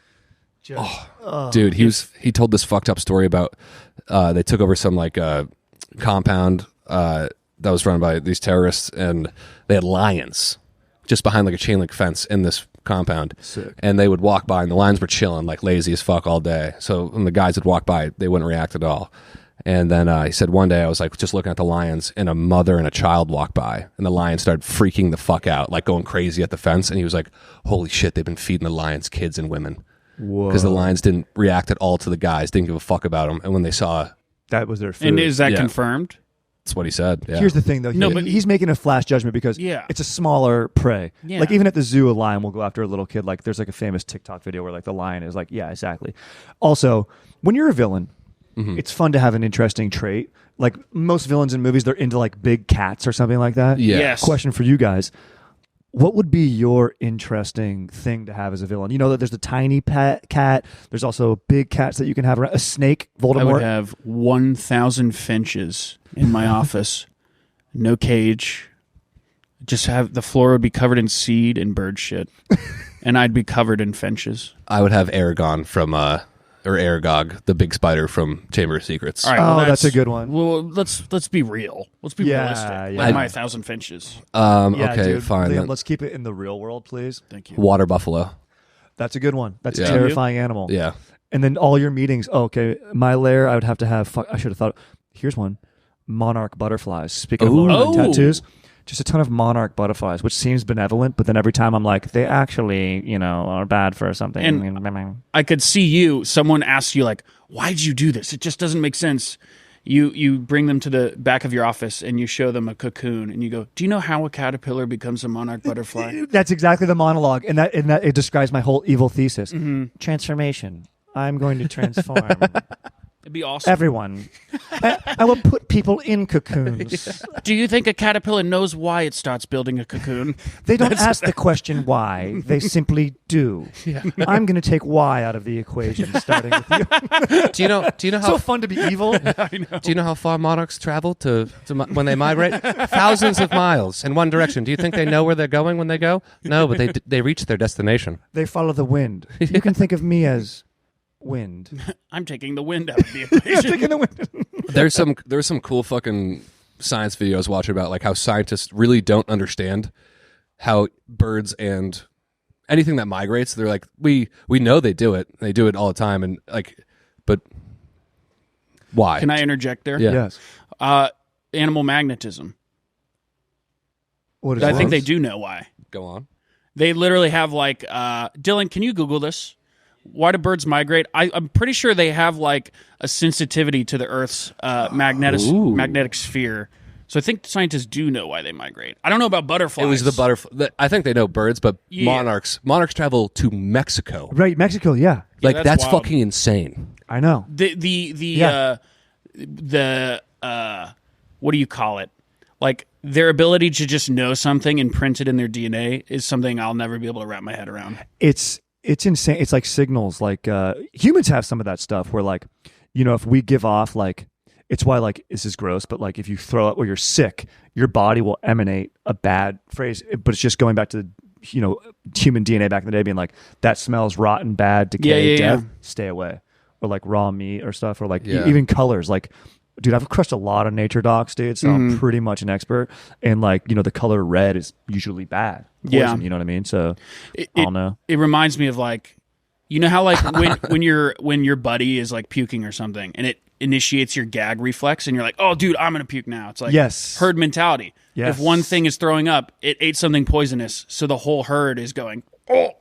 D: Just,
C: Dude, he told this fucked up story about they took over some, like, compound that was run by these terrorists, and they had lions just behind, like, a chain link fence in this compound.
D: Sick.
C: And they would walk by and the lions were chilling, like, lazy as fuck all day. So when the guys would walk by, they wouldn't react at all. And then he said one day I was, like, just looking at the lions, and a mother and a child walked by, and the lions started freaking the fuck out, like, going crazy at the fence. And he was like, holy shit, they've been feeding the lions kids and women.
D: whoa.
C: Because the lions didn't react at all to the guys, didn't give a fuck about them. And when they saw,
D: That was their food.
A: And is that
C: Yeah.
A: confirmed?
C: that's what he said. Yeah.
D: Here's the thing, though.
A: No, but-
D: he's making a flash judgment because
A: Yeah.
D: it's a smaller prey.
A: Yeah.
D: Like, even at the zoo, a lion will go after a little kid. Like, there's, like, a famous TikTok video where, like, the lion is like, yeah, exactly. Also, when you're a villain, it's fun to have an interesting trait. Like most villains in movies, they're into like big cats or something like that.
C: Yeah.
A: Yes.
D: Question for you guys. What would be your interesting thing to have as a villain? You know that there's the tiny pet cat. There's also big cats that you can have around. A snake, Voldemort.
A: I would have 1,000 finches in my office. No cage. Just have the floor would be covered in seed and bird shit. And I'd be covered in finches.
C: I would have Aragon from or Aragog, the big spider from Chamber of Secrets.
A: All right, well,
D: that's a good one.
A: Well, let's be real. Let's be realistic.
D: Yeah.
A: Like my 1,000 finches.
D: Yeah,
C: Okay,
D: dude.
C: fine.
D: Liam,
C: then.
D: let's keep it in the real world, please.
A: Thank you.
C: Water buffalo.
D: That's a good one. That's a
C: Yeah.
D: terrifying animal.
C: Yeah.
D: And then all your meetings. Oh, okay, my lair. I would have to have. I should have thought. Here's one. Monarch butterflies. Speaking of
C: Ooh.
D: monarch
A: Oh.
D: tattoos, just a ton of monarch butterflies, which seems benevolent, but then every time I'm like, they actually, are bad for something.
A: And I could see you. Someone asks you like, "Why'd you do this? It just doesn't make sense." You bring them to the back of your office and you show them a cocoon and you go, "Do you know how a caterpillar becomes a monarch butterfly?"
D: That's exactly the monologue, and that it describes my whole evil thesis. Transformation. I'm going to transform
A: It'd be awesome.
D: everyone. I will put people in cocoons.
A: Do you think a caterpillar knows why it starts building a cocoon?
D: They don't ask the question why. They simply do. I'm going to take why out of the equation, starting with you.
C: Do you know how
D: So fun to be evil.
C: Do you know how far monarchs travel when they migrate? Thousands of miles in one direction. Do you think they know where they're going when they go? No, but they reach their destination.
D: They follow the wind. You can think of me as wind.
A: I'm taking the wind out of the equation.
D: Taking the wind.
C: There's some cool fucking science videos watching about like how scientists really don't understand how birds and anything that migrates. They're like, we know they do it. They do it all the time, and like, but why?
A: Can I interject there?
C: Yeah.
D: Yes.
A: Animal magnetism.
D: What is
A: I
D: that?
A: think they do know why.
C: Go on.
A: They literally have like, Dylan, can you Google this? Why do birds migrate? I'm pretty sure they have like a sensitivity to the Earth's magnetic sphere. So I think scientists do know why they migrate. I don't know about butterflies.
C: It was the butterfly. I think they know birds, but
A: Yeah.
C: monarchs travel to Mexico.
D: Right, Mexico, yeah.
C: Like
A: that's
C: that's
A: wild.
C: fucking insane.
D: I know.
A: The what do you call it? Like their ability to just know something and print it in their DNA is something I'll never be able to wrap my head around.
D: It's insane. It's like signals. Like humans have some of that stuff where like, if we give off like, it's why like, this is gross, but like if you throw up or you're sick, your body will emanate a bad phrase, but it's just going back to, human DNA back in the day being like, that smells rotten, bad, decay,
A: Yeah.
D: death, stay away. Or like raw meat or stuff, or like
C: Yeah.
D: even colors. Like, dude, I've crushed a lot of nature docs, dude, so I'm pretty much an expert. And like, the color red is usually bad. Poison,
A: Yeah.
D: you know what I mean? So I'll know.
A: It reminds me of like, you know how like when your buddy is like puking or something and it initiates your gag reflex and you're like, oh dude, I'm gonna puke now. It's like
D: Yes.
A: herd mentality.
D: Yes.
A: If one thing is throwing up, it ate something poisonous, so the whole herd is going, and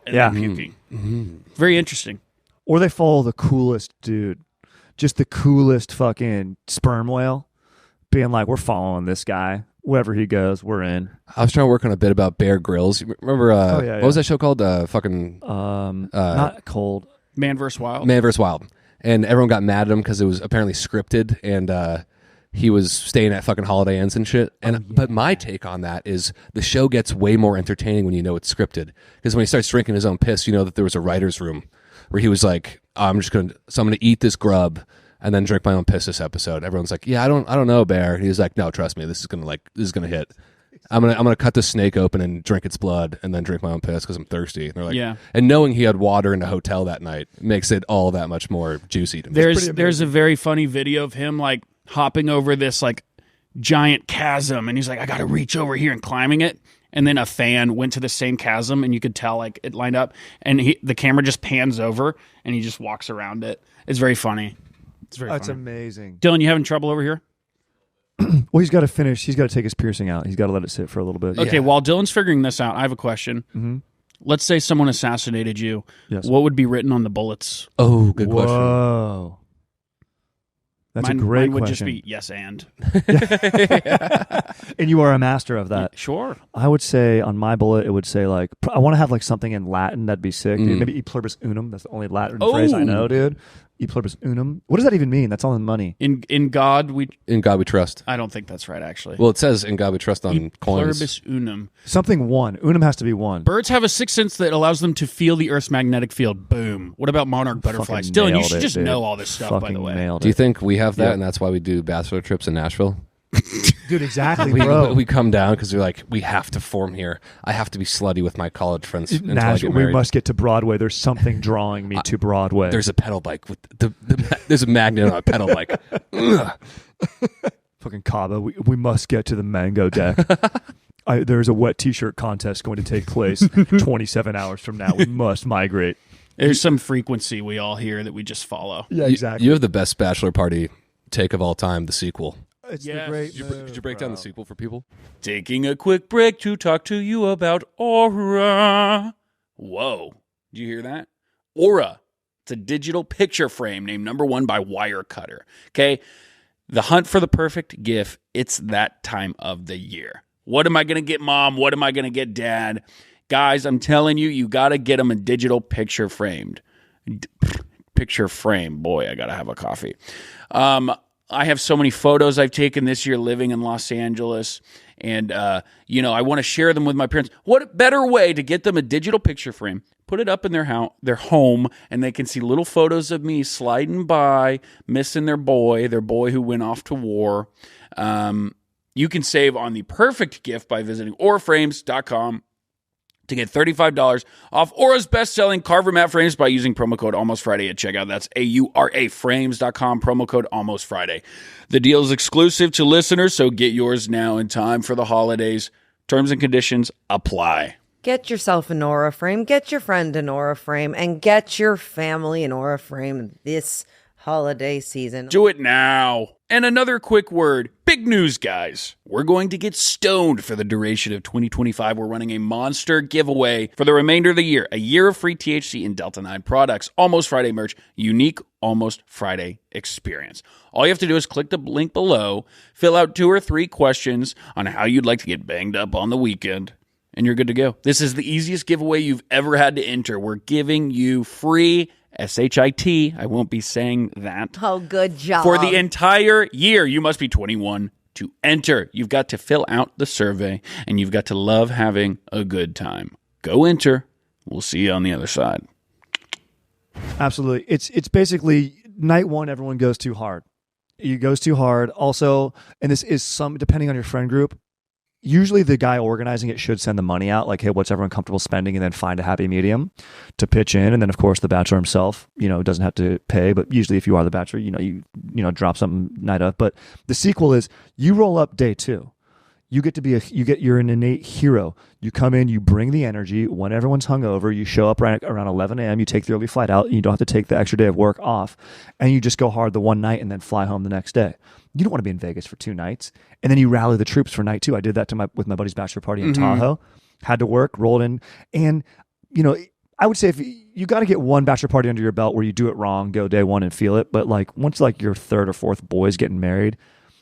D: Yeah.
A: then puking. Very interesting.
D: Or they follow the coolest dude, just the coolest fucking sperm whale, being like, we're following this guy. Wherever he goes, we're in.
C: I was trying to work on a bit about Bear Grylls. You remember what was that show called?
D: Not cold.
A: Man vs. Wild.
C: Man vs. Wild. And everyone got mad at him because it was apparently scripted and he was staying at fucking Holiday Inns and shit. And But my take on that is the show gets way more entertaining when you know it's scripted. Because when he starts drinking his own piss, you know that there was a writer's room where he was like, I'm going to eat this grub and then drink my own piss this episode. Everyone's like, yeah, I don't know, Bear. And he's like, no, trust me, this is gonna hit. I'm gonna cut the snake open and drink its blood and then drink my own piss because I'm thirsty. And they're like,
A: Yeah.
C: And knowing he had water in the hotel that night makes it all that much more juicy to me.
A: There's a very funny video of him like hopping over this like giant chasm, and he's like, I gotta reach over here and climbing it. And then a fan went to the same chasm, and you could tell like it lined up, and the camera just pans over, and he just walks around it. It's very funny. It's very
D: That's
A: funny.
D: amazing.
A: Dylan, you having trouble over here?
D: Well, he's got to finish. He's got to take his piercing out. He's got to let it sit for a little bit.
A: Okay, while Dylan's figuring this out, I have a question. Let's say someone assassinated you.
D: Yes.
A: What would be written on the bullets?
C: Oh, good question.
D: Whoa. That's
A: mine,
D: a great
A: mine would
D: question.
A: just be yes and.
D: And you are a master of that.
A: Sure.
D: I would say on my bullet, it would say like, I want to have like something in Latin. That'd be sick. Dude. Maybe e pluribus unum. That's the only Latin phrase I know, dude. E pluribus unum. What does that even mean? That's all in money.
A: In God we
C: trust.
A: I don't think that's right actually.
C: Well, it says in God we trust on
A: E
C: coins.
A: pluribus unum.
D: Something one. Unum has to be one.
A: Birds have a sixth sense that allows them to feel the Earth's magnetic field. Boom. What about monarch butterflies?
D: Fucking
A: Dylan, you
D: nailed
A: should
D: it,
A: just
D: dude.
A: know all this stuff, by the
D: Fucking
A: way.
D: nailed
C: Do you
D: it.
C: think we have that,
D: Yeah.
C: and that's why we do bachelor trips in Nashville?
D: Dude, exactly,
C: We,
D: bro.
C: we come down because we're like, we have to form here. I have to be slutty with my college friends until I
D: Nashville,
C: get
D: we
C: married.
D: must get to Broadway. There's something drawing me to Broadway.
C: There's a pedal bike with there's a magnet on a pedal bike. Ugh.
D: Fucking Cabo. We must get to the Mango Deck. There's a wet T-shirt contest going to take place 27 hours from now. We must migrate.
A: There's some frequency we all hear that we just follow.
D: Yeah, exactly.
C: You have the best bachelor party take of all time, the sequel.
D: It's
A: Yes.
D: the great
C: Could you break down the sequel for people?
A: Taking a quick break to talk to you about Aura. Whoa. Did you hear that? Aura. It's a digital picture frame named #1 by Wirecutter. Okay? The hunt for the perfect gift. It's that time of the year. What am I going to get, Mom? What am I going to get, Dad? Guys, I'm telling you, you got to get them a digital picture framed. Picture frame. Boy, I got to have a coffee. I have so many photos I've taken this year living in Los Angeles, and I want to share them with my parents. What better way to get them a digital picture frame? Put it up in their home, and they can see little photos of me sliding by, missing their boy who went off to war. You can save on the perfect gift by visiting auraframes.com to get $35 off Aura's best-selling Carver mat frames by using promo code ALMOSTFRIDAY at checkout. That's AURAFrames.com, promo code ALMOSTFRIDAY. The deal is exclusive to listeners, so get yours now in time for the holidays. Terms and conditions apply.
B: Get yourself an Aura frame, get your friend an Aura frame, and get your family an Aura frame this holiday season.
A: Do it now. And another quick word. Big news, guys. We're going to get stoned for the duration of 2025. We're running a monster giveaway for the remainder of the year. A year of free THC and Delta-9 products. Almost Friday merch. Unique Almost Friday experience. All you have to do is click the link below, fill out 2 or 3 questions on how you'd like to get banged up on the weekend, and you're good to go. This is the easiest giveaway you've ever had to enter. We're giving you free SHIT. I won't be saying that.
B: Oh, good job.
A: For the entire year. You must be 21 to enter. You've got to fill out the survey, and you've got to love having a good time. Go enter. We'll see you on the other side.
D: Absolutely. It's basically night one, everyone goes too hard. It goes too hard. Also, and this is depending on your friend group, usually the guy organizing it should send the money out, like, hey, what's everyone comfortable spending, and then find a happy medium to pitch in. And then, of course, the bachelor himself, doesn't have to pay, but usually if you are the bachelor, you drop something night of. But the sequel is you roll up day 2. You get to you're an innate hero. You come in, you bring the energy. When everyone's hungover, you show up around 11 a.m. You take the early flight out. You don't have to take the extra day of work off, and you just go hard the one night and then fly home the next day. You don't want to be in Vegas for 2 nights, and then you rally the troops for night 2. I did that with my buddy's bachelor party in Tahoe. Had to work, rolled in, and I would say if you got to get one bachelor party under your belt where you do it wrong, go day 1 and feel it. But like once like your 3rd or 4th boy's getting married,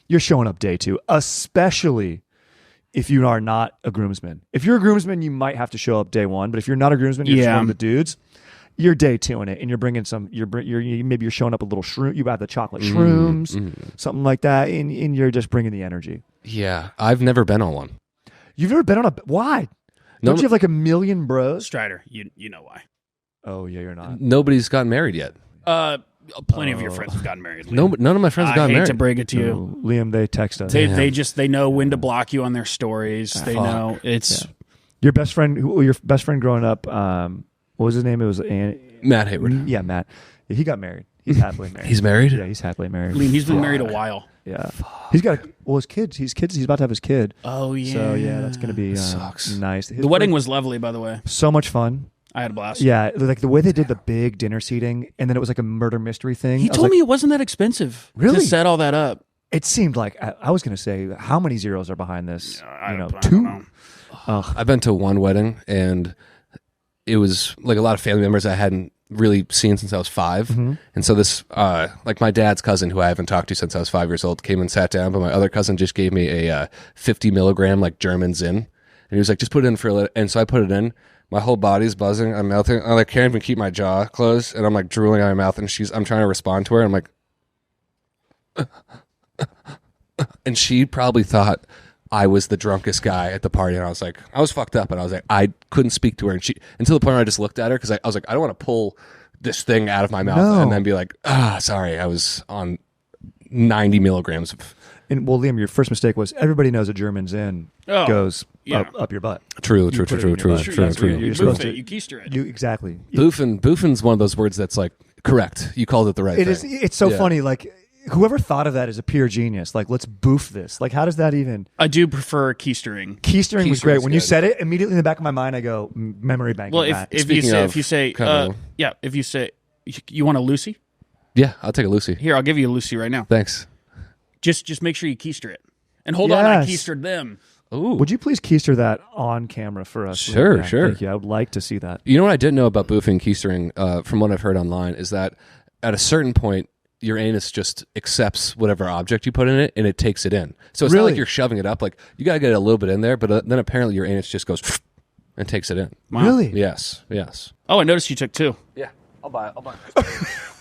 D: you're showing up day 2, especially if you are not a groomsman. If you're a groomsman, you might have to show up day 1. But if you're not a groomsman, you're just one of the dudes. You're day 2 in it, and you're bringing some. Maybe you're showing up a little shroom. You got the chocolate shrooms, something like that, and you're just bringing the energy.
C: Yeah, I've never been on one.
D: You've never been on why? Don't you have like a million bros?
A: Strider, you know why.
D: Oh yeah, you're not.
C: Nobody's gotten married yet.
A: Plenty of your friends have gotten married. Liam.
C: None of my friends have
A: I
C: gotten
A: hate
C: married.
A: to break it to you.
D: Oh, Liam, they text us.
A: They know when to block you on their stories. They know it's
D: Your best friend, your best friend growing up. What was his name? It was
C: Matt Hayward.
D: Yeah, Matt. He got married. He's happily married.
C: He's married?
D: Yeah, he's happily married.
A: Liam. He's been married a while.
D: Yeah, he's got his kids. He's about to have his kid.
A: Oh yeah.
D: So yeah, that's gonna be
C: sucks.
D: nice.
A: The wedding was lovely, by the way.
D: so much fun.
A: I had a blast.
D: Yeah, like the way they did the big dinner seating, and then it was like a murder mystery thing.
A: He told me it wasn't that expensive.
D: Really?
A: To set all that up.
D: It seemed like I was gonna say how many zeros are behind this.
A: I don't
D: 2.
A: know.
C: I've been to one wedding, and it was like a lot of family members I hadn't really seen since I was 5. And so this, like my dad's cousin, who I haven't talked to since I was 5 years old, came and sat down, but my other cousin just gave me a 50 milligram like German Zyn. And he was like, just put it in for a little. And so I put it in. my whole body's buzzing. I'm melting. I like can't even keep my jaw closed, and I'm like drooling out of my mouth. And I'm trying to respond to her. And I'm like, and she probably thought I was the drunkest guy at the party. And I was fucked up, and I was like, I couldn't speak to her. And until the point where I just looked at her because I was like, I don't want to pull this thing out of my mouth and then be like, sorry, I was on 90 milligrams of.
D: And well, Liam, your first mistake was everybody knows a German's in goes up your butt.
C: True.
D: You boof
A: it, you keister it.
D: Exactly.
C: Boofin's one of those words that's like correct. You called it the right thing.
D: It's so funny. Like whoever thought of that is a pure genius. Like let's boof this. Like how does that even?
A: I do prefer keistering.
D: Keistering was great. When you said it, immediately in the back of my mind, I go memory bank.
A: Well, if you say you want a Lucy.
C: Yeah, I'll take a Lucy.
A: Here, I'll give you a Lucy right now.
C: Thanks.
A: Just make sure you keister it. And hold on, I keistered them.
C: Ooh.
D: Would you please keister that on camera for us?
C: Sure.
D: Thank you. I would like to see that.
C: You know what I didn't know about boofing keistering, from what I've heard online, is that at a certain point, your anus just accepts whatever object you put in it, and it takes it in. So it's not like you're shoving it up. Like you got to get a little bit in there, but then apparently your anus just goes and takes it in.
A: Wow.
D: Really?
C: Yes.
A: Oh, I noticed you took 2.
C: Yeah, I'll buy it.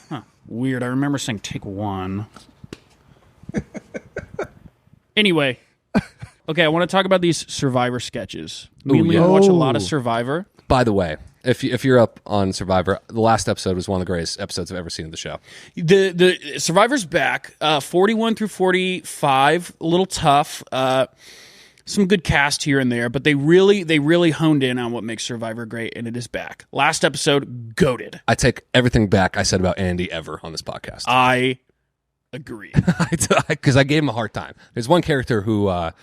A: Huh. Weird. I remember saying take 1. Anyway, okay, I want to talk about these Survivor sketches. Me and Liam watch a lot of Survivor.
C: By the way, if you're up on Survivor, the last episode was one of the greatest episodes I've ever seen of the show.
A: The Survivor's back, 41 through 45, a little tough. Some good cast here and there, but they really honed in on what makes Survivor great, and it is back. Last episode, goated.
C: I take everything back I said about Andy ever on this podcast.
A: I agree.
C: Because I gave him a hard time. There's one character who I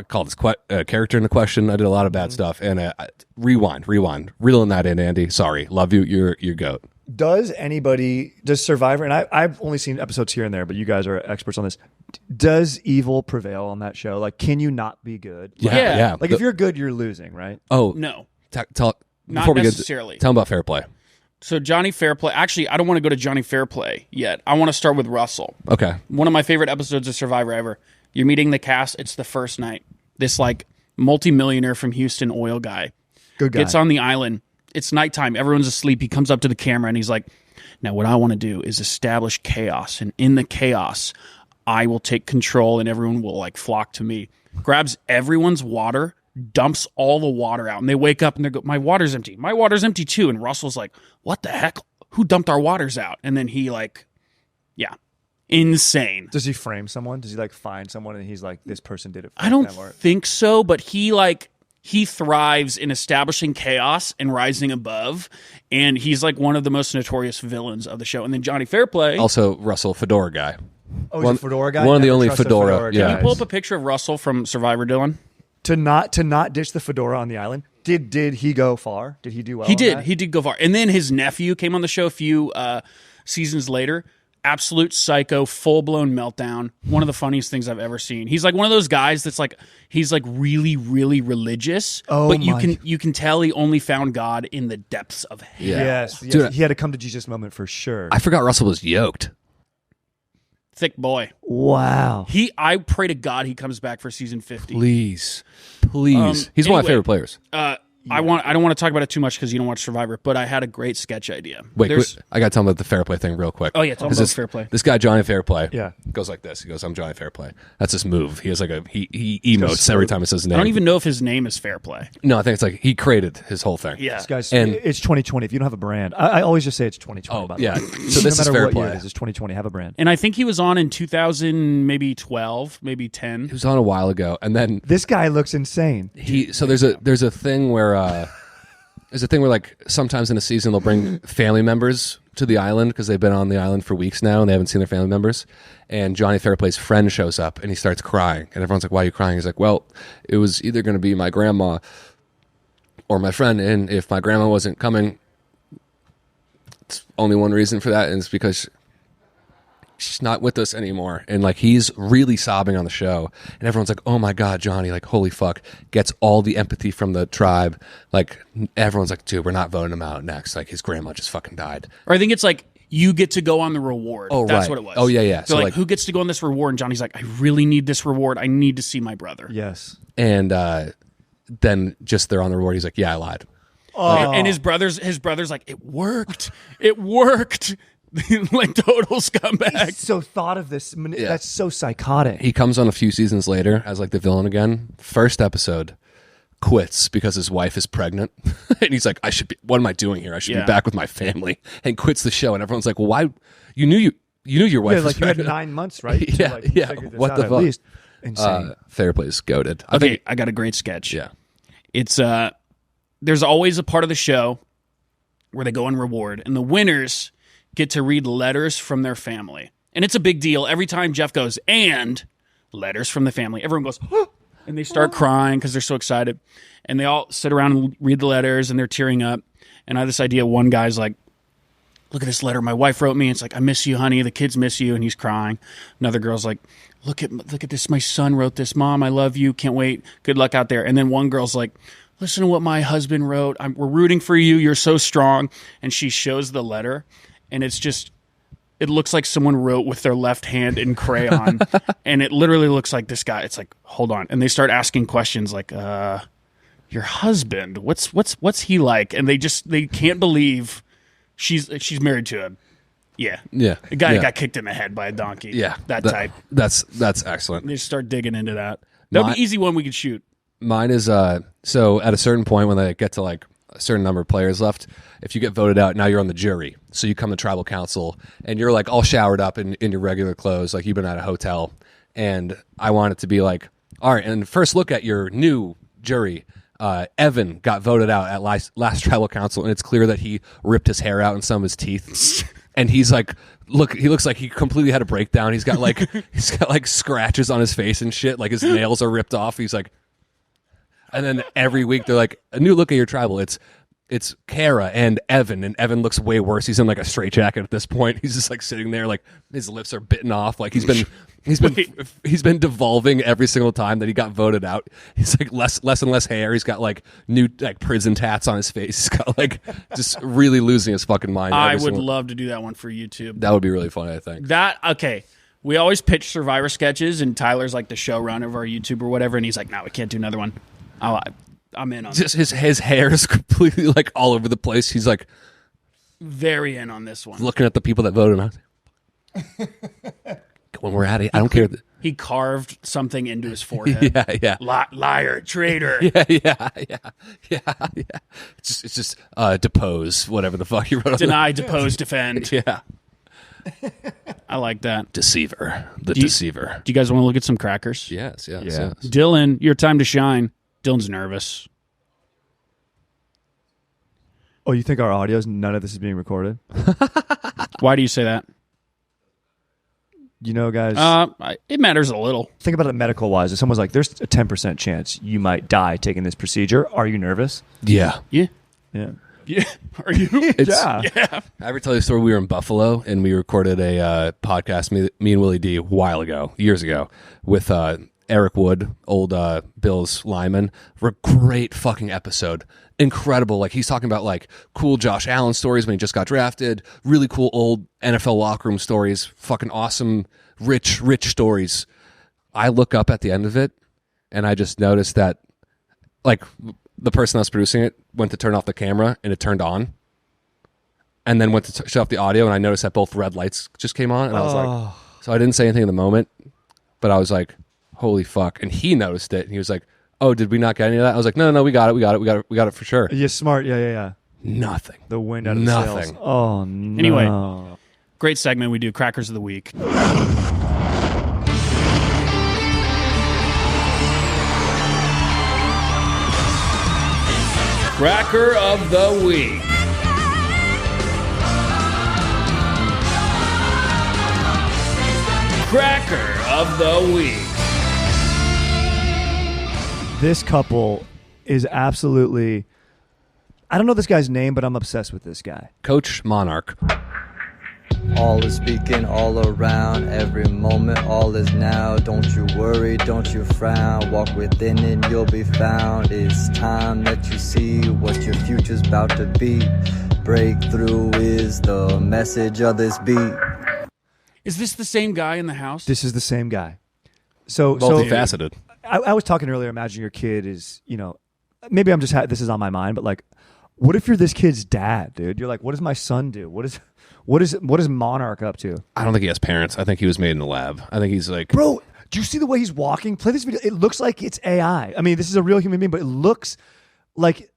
C: called this character into question. I did a lot of bad stuff. And rewind. Reeling that in, Andy. Sorry. Love you. You're GOAT.
D: Does Survivor, and I've only seen episodes here and there, but you guys are experts on this. Does evil prevail on that show? Like, can you not be good?
C: Yeah.
D: Like, if you're good, you're losing, right?
C: Oh,
A: no.
C: Before we
A: necessarily.
C: Tell them about Fair Play.
A: So Johnny Fairplay, actually, I don't want to go to Johnny Fairplay yet. I want to start with Russell.
C: Okay.
A: One of my favorite episodes of Survivor ever. You're meeting the cast. It's the first night. This like multimillionaire from Houston oil guy.
D: Good guy.
A: Gets on the island. It's nighttime. Everyone's asleep. He comes up to the camera and he's like, now what I want to do is establish chaos. And in the chaos, I will take control and everyone will like flock to me. Grabs everyone's water, dumps all the water out. And they wake up and they go, my water's empty. My water's empty too. And Russell's like, what the heck? Who dumped our waters out? And then he like, yeah, insane.
D: Does he frame someone? Does he like find someone and he's like, this person did it for
A: I don't
D: them,
A: think so, but he thrives in establishing chaos and rising above. And he's like one of the most notorious villains of the show. And then Johnny Fairplay.
C: Also, Russell, Fedora guy.
D: Oh, he's a Fedora guy?
C: One of the
D: Never
C: only
D: trust a
C: Fedora.
A: Can
C: Yeah.
A: you pull up a picture of Russell from Survivor, Dylan?
D: To not ditch the fedora on the island. Did he go far? Did he do well?
A: He did.
D: on that?
A: He did go far. And then his nephew came on the show a few seasons later. Absolute psycho, full-blown meltdown. One of the funniest things I've ever seen. He's like one of those guys that's like, he's like really, really religious. But you can tell he only found God in the depths of hell.
C: Yeah.
D: Yes.
C: Dude,
D: he had to come to Jesus moment for sure.
C: I forgot Russell was yoked.
A: Thick boy.
D: Wow.
A: I pray to God he comes back for season 50.
C: Please. He's one of my favorite players.
A: I don't want to talk about it too much because you don't watch Survivor, but I had a great sketch idea.
C: Wait, I got to tell him about the Fair Play thing real quick.
A: Oh, yeah, tell him about Fair Play.
C: This guy, Johnny Fair Play,
D: Yeah.
C: goes like this. He goes, I'm Johnny Fair Play. That's his move. He has like he emotes every time he says his name.
A: I don't even know if his name is Fair Play.
C: No, I think it's like he created his whole thing.
A: Yeah.
D: This guy's,
C: And-
D: it's 2020. If you don't have a brand, I always just say it's 2020.
C: Oh,
D: by the
C: yeah.
D: way.
C: So this
D: no
C: is
D: matter
C: Fair
D: what year
C: Play.
D: it is, it's 2020. Have a brand.
A: And I think he was on in 2000, maybe 12, maybe 10.
C: He was on a while ago, and then
D: This guy looks insane.
C: there's a thing where like sometimes in a season they'll bring family members to the island because they've been on the island for weeks now and they haven't seen their family members. And Johnny Fairplay's friend shows up and he starts crying, and everyone's like, "Why are you crying?" He's like, "Well, it was either going to be my grandma or my friend, and if my grandma wasn't coming, it's only one reason for that, and it's because she's not with us anymore." And like he's really sobbing on the show, and everyone's like, "Oh my God, Johnny, like holy fuck," gets all the empathy from the tribe. Like everyone's like, "Dude, we're not voting him out next, like his grandma just fucking died."
A: Or I think it's like, you get to go on the reward.
C: Oh,
A: That's
C: right.
A: what it was.
C: Oh, yeah.
A: So like, who gets to go on this reward? And Johnny's like, I really need this reward. I need to see my brother.
D: Yes.
C: And then just they're on the reward. He's like, yeah, I lied.
A: And his brother's like, it worked. Like total scumbag.
D: He's so thought of this. That's so psychotic.
C: He comes on a few seasons later as like the villain again. First episode, quits because his wife is pregnant. And he's like, what am I doing here? I should be back with my family. And quits the show. And everyone's like, well, why? You knew your wife was
D: like
C: pregnant.
D: You had 9 months, right?
C: Yeah. What the fuck?
D: At least. Insane.
C: Fair Play's goated.
A: I got a great sketch.
C: Yeah.
A: It's there's always a part of the show where they go and reward, and the winners get to read letters from their family. And it's a big deal. Every time Jeff goes, and letters from the family, everyone goes, oh, and they start crying because they're so excited. And they all sit around and read the letters, and they're tearing up. And I have this idea. One guy's like, look at this letter my wife wrote me. It's like, I miss you, honey. The kids miss you. And he's crying. Another girl's like, look at this. My son wrote this. Mom, I love you. Can't wait. Good luck out there. And then one girl's like, listen to what my husband wrote. We're rooting for you. You're so strong. And she shows the letter. And it looks like someone wrote with their left hand in crayon. And it literally looks like this guy. It's like, hold on. And they start asking questions like, your husband, what's he like? And they can't believe she's married to him. Yeah.
C: Yeah.
A: A guy that got kicked in the head by a donkey.
C: Yeah.
A: That type.
C: That's excellent.
A: They just start digging into that. That'd be an easy one we could shoot.
C: Mine is, so at a certain point when they get to like a certain number of players left, if you get voted out, now you're on the jury. So you come to tribal council and you're like all showered up in your regular clothes, like you've been at a hotel. And I want it to be like, all right, and first look at your new jury. Evan got voted out at last tribal council, and it's clear that he ripped his hair out and some of his teeth. And he's like, he looks like he completely had a breakdown. He's got like scratches on his face and shit. Like his nails are ripped off. He's like, and then every week they're like, a new look at your tribal. It's Kara and Evan looks way worse. He's in like a straitjacket at this point. He's just like sitting there, like his lips are bitten off. Like he's been devolving every single time that he got voted out. He's like less and less hair. He's got like new like prison tats on his face. He's got like just really losing his fucking mind.
A: I would love to do that one for YouTube.
C: That would be really funny, I think.
A: Okay. We always pitch Survivor sketches, and Tyler's like the showrunner of our YouTube or whatever, and he's like, no, we can't do another one. I'm in on
C: just his hair is completely like all over the place. He's like
A: very in on this one.
C: Looking at the people that voted him out. When we're at it, I don't care.
A: He carved something into his forehead.
C: Yeah.
A: Liar, traitor.
C: Yeah. It's just depose, whatever the fuck you wrote.
A: Deny, depose, defend.
C: Yeah.
A: I like that.
C: Deceiver. Deceiver.
A: Do you guys want to look at some crackers?
C: Yes.
A: Dylan, your time to shine. Dylan's nervous.
D: Oh, you think our audio's none of this is being recorded?
A: Why do you say that?
D: You know, guys,
A: it matters a little.
D: Think about it medical-wise. If someone's like, there's a 10% chance you might die taking this procedure, are you nervous?
C: Yeah.
A: Are you?
C: Yeah. I ever tell you a story? We were in Buffalo, and we recorded a podcast, me and Willie D, years ago, with Eric Wood, old Bills lineman. For a great fucking episode. Incredible. Like, he's talking about like cool Josh Allen stories when he just got drafted, really cool old NFL locker room stories, fucking awesome, rich stories. I look up at the end of it, and I just noticed that like the person that was producing it went to turn off the camera, and it turned on, and then went to shut off the audio, and I noticed that both red lights just came on, and I was like, so I didn't say anything in the moment, but I was like, holy fuck. And he noticed it, and he was like, oh, did we not get any of that? I was like, no, we got it for sure.
D: You're smart. Yeah.
C: Nothing.
D: The wind out of the sails. Oh, no.
A: Anyway, great segment. We do Crackers of the Week. Cracker of the Week. Cracker of the Week.
D: This couple is absolutely... I don't know this guy's name, but I'm obsessed with this guy.
C: Coach Monarch.
F: All is speaking all around, every moment, all is now. Don't you worry, don't you frown. Walk within it, you'll be found. It's time that you see what your future's about to be. Breakthrough is the message of this beat.
A: Is this the same guy in the house?
D: This is the same guy. So
C: multifaceted.
D: I was talking earlier, imagine your kid is, maybe I'm just this is on my mind, but like, what if you're this kid's dad, dude? You're like, what does my son do? What is Monarch up to?
C: I don't think he has parents. I think he was made in the lab. I think he's like,
D: bro. Do you see the way he's walking? Play this video. It looks like it's AI. I mean, this is a real human being, but it looks like.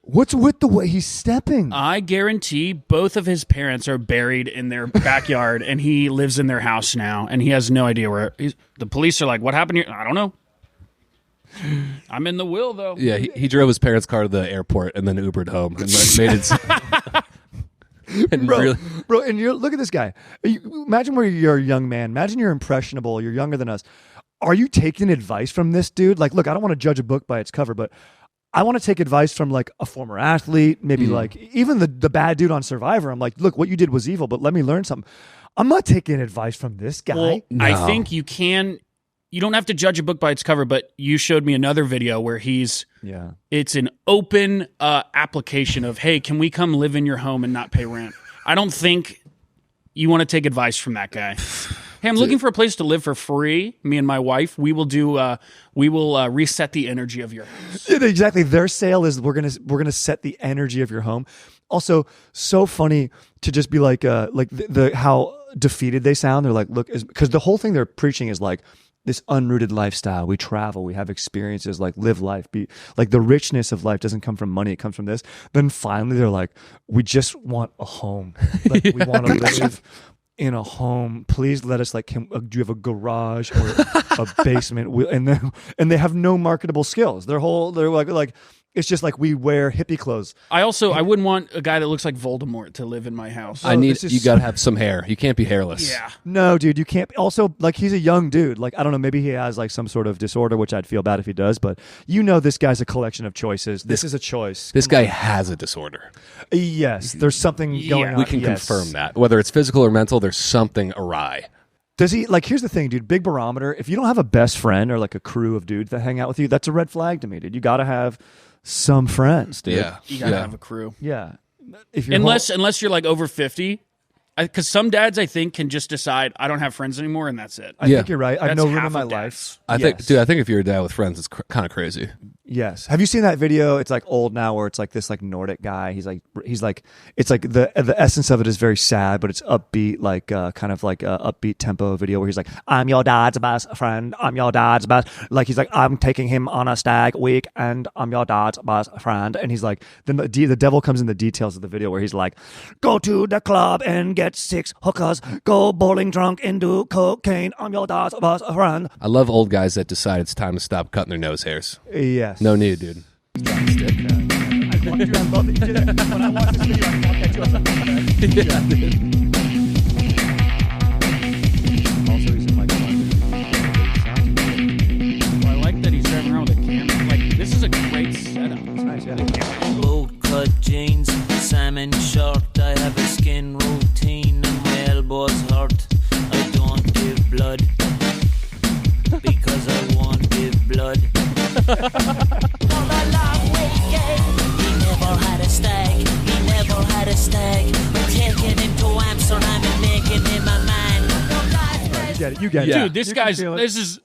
D: What's with the way he's stepping?
A: I guarantee both of his parents are buried in their backyard, and he lives in their house now, and he has no idea where. The police are like, "What happened here?" I don't know. I'm in the will, though.
C: Yeah, he drove his parents' car to the airport and then Ubered home and made it. And
D: bro, and look at this guy. Imagine where you're a young man. Imagine you're impressionable. You're younger than us. Are you taking advice from this dude? Like, look, I don't want to judge a book by its cover, but I want to take advice from like a former athlete, maybe like even the bad dude on Survivor. I'm like, look, what you did was evil, but let me learn something. I'm not taking advice from this guy.
A: Well, no. I think you can. You don't have to judge a book by its cover, but you showed me another video where it's an open application of, hey, can we come live in your home and not pay rent? I don't think you want to take advice from that guy. Hey, I'm looking for a place to live for free. Me and my wife, we will reset the energy of your house.
D: Yeah, exactly. Their sale is we're gonna set the energy of your home. Also, so funny to just be like the how defeated they sound. They're like, look, because the whole thing they're preaching is like this unrooted lifestyle. We travel, we have experiences, like live life. Be like the richness of life doesn't come from money; it comes from this. Then finally, they're like, we just want a home. Like we want to live in a home. Please let us. Like, do you have a garage or a basement? And they have no marketable skills. They're like. It's just like we wear hippie clothes.
A: I wouldn't want a guy that looks like Voldemort to live in my house.
C: You gotta have some hair. You can't be hairless.
A: Yeah.
D: No, dude, you can't. Also, like he's a young dude. Like I don't know, maybe he has like some sort of disorder, which I'd feel bad if he does. But this guy's a collection of choices. This is a choice.
C: This guy has a disorder.
D: Yes, there's something going on.
C: We can confirm that. Whether it's physical or mental, there's something awry.
D: Does he, like, here's the thing, dude, big barometer. If you don't have a best friend or like a crew of dudes that hang out with you, that's a red flag to me, dude. You got to have some friends, dude.
C: Yeah.
A: You got to have a crew.
D: Yeah.
A: Unless you're like over 50. Because some dads, I think, can just decide, I don't have friends anymore, and that's it.
D: I think you're right. I have no room in my life.
C: I think if you're a dad with friends, it's kind of crazy.
D: Yes. Have you seen that video? It's like old now, where it's like this like Nordic guy. He's like it's like the essence of it is very sad, but it's upbeat, like kind of like a upbeat tempo video where he's like, I'm your dad's best friend. I'm your dad's best. Like he's like, I'm taking him on a stag week, and I'm your dad's best friend. And he's like, then the devil comes in the details of the video where he's like, go to the club and get 6 hookers, go bowling drunk and do cocaine. I'm your dad's best friend.
C: I love old guys that decide it's time to stop cutting their nose hairs.
D: Yes.
C: No need, dude.
D: I love that you did that. When I watched this video, I thought that you was like, yeah, dude. Also, he's in like
A: I like that he's driving around with a camera. Like, this is a great setup. It's
D: nice, yeah.
G: Low-cut jeans, salmon shirt. I have a skin routine and my elbows hurt. I don't give blood because I won't give blood. On a long weekend, he never had a stag. He never had a stag. We're taking him to Amsterdam and making him a man.
D: You get it.
A: Dude, this is awesome.
C: This is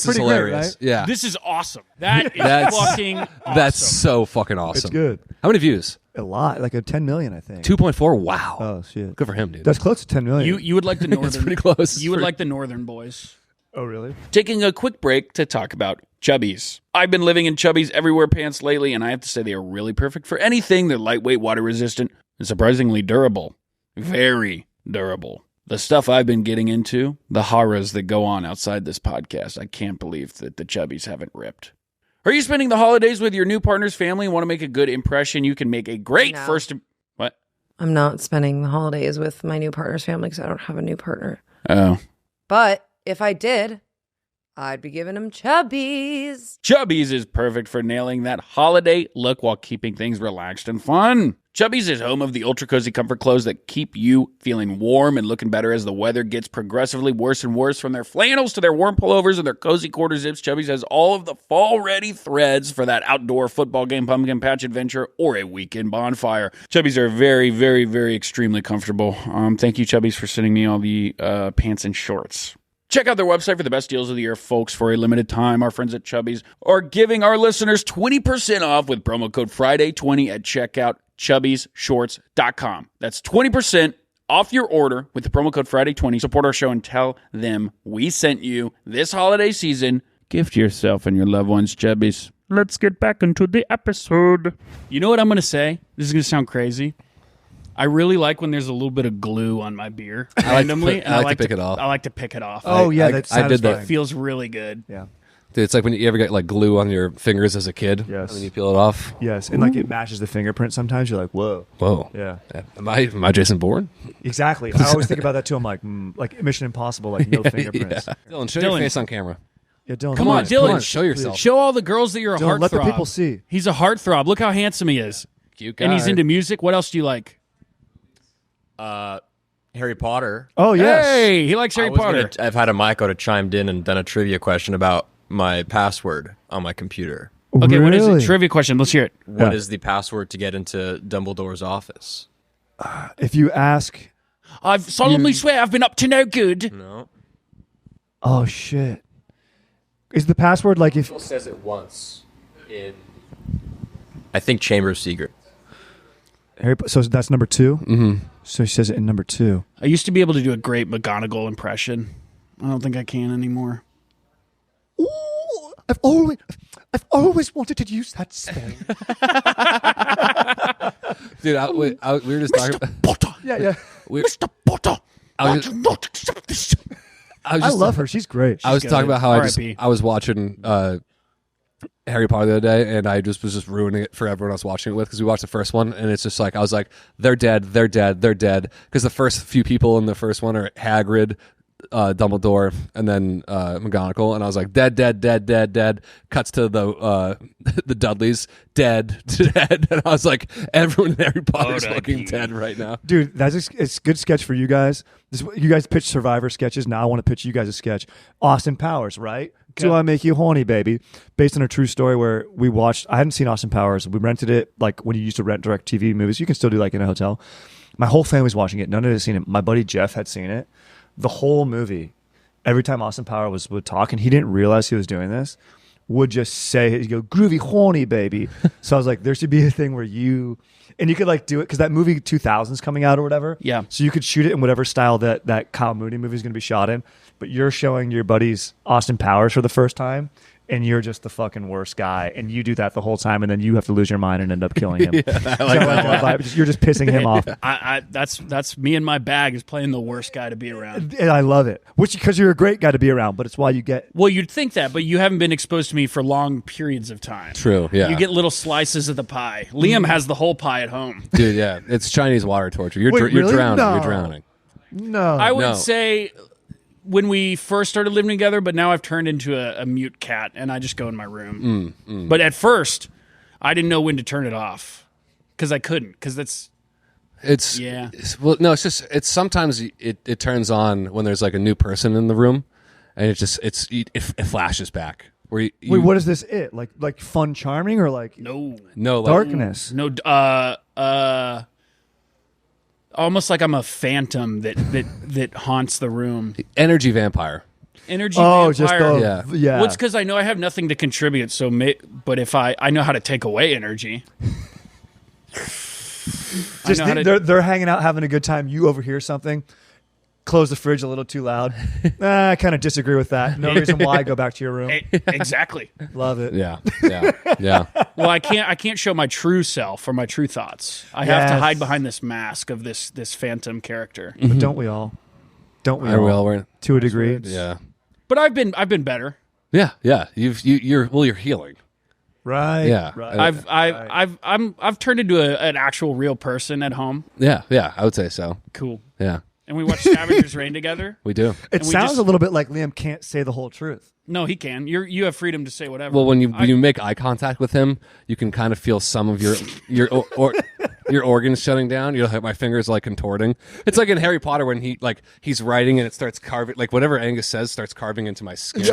D: Pretty
C: hilarious.
D: great, right?
C: Yeah.
A: This is awesome. That is fucking awesome.
C: That's so fucking awesome.
D: It's good.
C: How many views?
D: A lot, like a 10 million, I think.
C: 2.4. Wow.
D: Oh shit.
C: Good for him, dude.
D: That's close to 10 million.
A: You would like the northern.
C: It's pretty close.
A: You would like the northern boys.
D: Oh really?
A: Taking a quick break to talk about Chubbies. I've been living in Chubbies Everywhere pants lately, and I have to say they are really perfect for anything. They're lightweight, water resistant, and surprisingly durable. Very durable. The stuff I've been getting into, the horrors that go on outside this podcast, I can't believe that the Chubbies haven't ripped. Are you spending the holidays with your new partner's family and want to make a good impression? You can make a great first... What?
B: I'm not spending the holidays with my new partner's family because I don't have a new partner.
A: Oh.
B: But if I did, I'd be giving him Chubbies.
A: Chubbies is perfect for nailing that holiday look while keeping things relaxed and fun. Chubbies is home of the ultra cozy comfort clothes that keep you feeling warm and looking better as the weather gets progressively worse and worse. From their flannels to their warm pullovers and their cozy quarter zips, Chubbies has all of the fall-ready threads for that outdoor football game, pumpkin patch adventure, or a weekend bonfire. Chubbies are very, very, very extremely comfortable. Thank you, Chubbies, for sending me all the pants and shorts. Check out their website for the best deals of the year, folks. For a limited time, our friends at Chubby's are giving our listeners 20% off with promo code Friday20 at checkout, chubbysshorts.com. That's 20% off your order with the promo code Friday20. Support our show and tell them we sent you this holiday season. Gift yourself and your loved ones, Chubby's. Let's get back into the episode. You know what I'm going to say? This is going to sound crazy. I really like when there's a little bit of glue on my beer randomly.
C: I like to pick it off.
A: I like to pick it off.
D: Oh, yeah, that's
C: I did that.
A: It feels really good.
D: Yeah.
C: Dude, it's like when you ever get like glue on your fingers as a kid.
D: Yes.
C: And then you peel it off.
D: Yes, and like it matches the fingerprint. Sometimes you're like, whoa.
C: Whoa.
D: Yeah.
C: Am I Jason Bourne?
D: Exactly. I always think about that too. I'm like Mission Impossible, like no fingerprints.
C: Yeah. Dylan, show your face on camera.
D: Yeah, Dylan.
A: Come on, Dylan.
C: Come on, show yourself.
A: Show all the girls that you're a
D: Dylan,
A: heartthrob.
D: let the people see.
A: He's a heartthrob. Look how handsome he is.
C: Cute guy.
A: And he's into music. What else do you like?
H: Harry Potter.
D: Oh, yes.
A: Hey, he likes Harry Potter.
H: I've had a Miko to chimed in and done a trivia question about my password on my computer.
A: Okay, what is
D: Really?
A: it? Trivia question. Let's hear it.
H: What is the password to get into Dumbledore's office?
D: If you ask,
A: I solemnly swear I've been up to no good.
H: No.
D: oh, shit. Is the password like if...
H: It says it once in, I think, Chamber of Secrets.
D: So that's number 2? Mm-hmm. So he says it in number 2.
A: I used to be able to do a great McGonagall impression. I don't think I can anymore.
D: Ooh, I've always wanted to use that spell.
C: Dude, we were just talking about...
A: Potter.
D: Yeah.
A: Mr. Potter.
C: I was-
A: do not accept this.
D: I love her. She's great.
C: I was
A: good.
C: talking about how
A: R.I.P.
C: I was watching Harry Potter the other day, and I was just ruining it for everyone else watching it with, because we watched the first one, and it's just like, I was like, they're dead, because the first few people in the first one are Hagrid, Dumbledore, and then McGonagall, and I was like, dead. Cuts to the Dudleys, dead, and I was like, everyone in Harry Potter's fucking dead right now.
D: Dude, it's a good sketch for you guys. You guys pitch Survivor sketches. Now I want to pitch you guys a sketch. Austin Powers, right? Do I Make You Horny, Baby? Based on a true story where we watched. I hadn't seen Austin Powers. We rented it like when you used to rent direct TV movies. You can still do like in a hotel. My whole family's watching it. None of us had seen it. My buddy Jeff had seen it. The whole movie, every time Austin Powers would talk, and he didn't realize he was doing this, would just say, he'd go, groovy horny, baby. So I was like, there should be a thing where you could like do it, because that movie 2000's coming out or whatever.
A: Yeah.
D: So you could shoot it in whatever style that Kyle Mooney movie is going to be shot in, but you're showing your buddies Austin Powers for the first time, and you're just the fucking worst guy, and you do that the whole time, and then you have to lose your mind and end up killing him. I like that vibe. You're just pissing him off.
A: That's me and my bag is playing the worst guy to be around.
D: And I love it. Because you're a great guy to be around, but it's why you get...
A: Well, you'd think that, but you haven't been exposed to me for long periods of time.
C: True, yeah.
A: You get little slices of the pie. Liam has the whole pie at home.
C: Dude, yeah, it's Chinese water torture. You're
D: Wait,
C: you're
D: really?
C: drowning.
D: No.
C: You're drowning.
D: No.
A: I would
C: No.
A: say when we first started living together, but now I've turned into a mute cat, and I just go in my room. But at first, I didn't know when to turn it off, because I couldn't, because that's...
C: It's sometimes it turns on when there's like a new person in the room, and it flashes back. Wait,
D: what is this? Like Fun Charming or like
A: No.
C: like,
D: Darkness?
A: No, almost like I'm a phantom that haunts the room.
C: energy vampire.
A: Energy
D: Oh,
A: vampire.
D: just the yeah.
A: Well, it's because I know I have nothing to contribute. But if I know how to take away energy.
D: Just they're hanging out having a good time. You overhear something, close the fridge a little too loud. I kind of disagree with that. No reason why. Go back to your room.
A: Exactly.
D: Love it.
C: Yeah.
A: Well, I can't show my true self or my true thoughts. I have to
D: Yes.
A: hide behind this mask of this phantom character.
D: But don't we all? Don't we
C: Are we
D: all?
C: all wearing?
D: To a degree.
C: Yeah.
A: But I've been better.
C: Yeah. You're healing.
D: Right.
C: Yeah.
D: Right.
A: I've turned into an actual real person at home.
C: Yeah. I would say so.
A: Cool.
C: Yeah.
A: And we watch Scavenger's Reign together.
C: We do.
D: It
A: and we
D: sounds
A: just-
D: a little bit like Liam can't say the whole truth.
A: No, he can. You have freedom to say whatever.
C: Well, when you make eye contact with him, you can kind of feel some of your or your organs shutting down. You'll have my fingers like contorting. It's like in Harry Potter when he's writing and it starts carving, like whatever Angus says starts carving into my skin.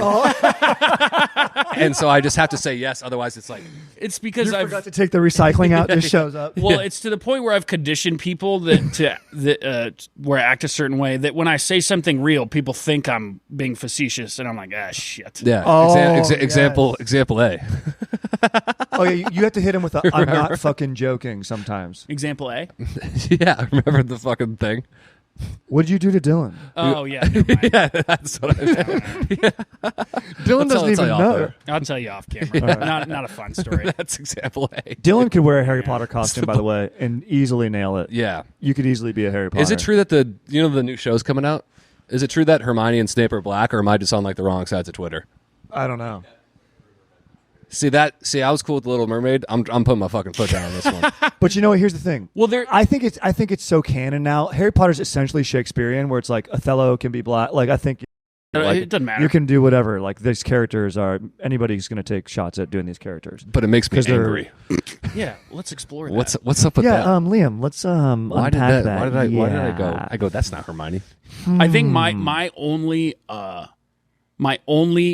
C: And so I just have to say yes, otherwise it's like
A: It's because
D: You
A: I've
D: forgot to take the recycling out. This shows up.
A: well, it's to the point where I've conditioned people where I act a certain way that when I say something real, people think I'm being facetious, and I'm like, shit.
C: yeah. Example A.
D: Oh, yeah, you have to hit him with a "I'm not fucking joking" sometimes.
A: Example A.
C: Yeah, remember the fucking thing?
D: What did you do to Dylan?
A: Oh yeah, never mind.
C: Yeah, that's what I meant.
D: Dylan doesn't
C: I'll
D: even
C: tell you off
D: know.
C: there.
A: I'll tell you off camera. Not a fun story.
C: That's example A.
D: Dylan could wear a Harry Potter costume, by the way, and easily nail it.
C: Yeah.
D: You could easily be a Harry Potter.
C: Is it true that the new show's coming out? Is it true that Hermione and Snape are black, or am I just on like the wrong sides of Twitter?
D: I don't know.
C: See, I was cool with the Little Mermaid. I'm putting my fucking foot down on this one.
D: But you know what? Here's the thing.
A: Well,
D: I think it's so canon now. Harry Potter's essentially Shakespearean, where it's like Othello can be black. Like I think
A: it doesn't matter.
D: you can do whatever. Like these characters are anybody's going to take shots at doing these characters.
C: But it makes me
D: 'Cause they're-
C: angry.
A: Yeah, let's explore that.
C: What's up with that?
D: Liam, let's
C: Why did
D: unpack
C: that?
D: that.
C: Why did I go?
D: Yeah.
C: I go. That's not Hermione.
A: I think my only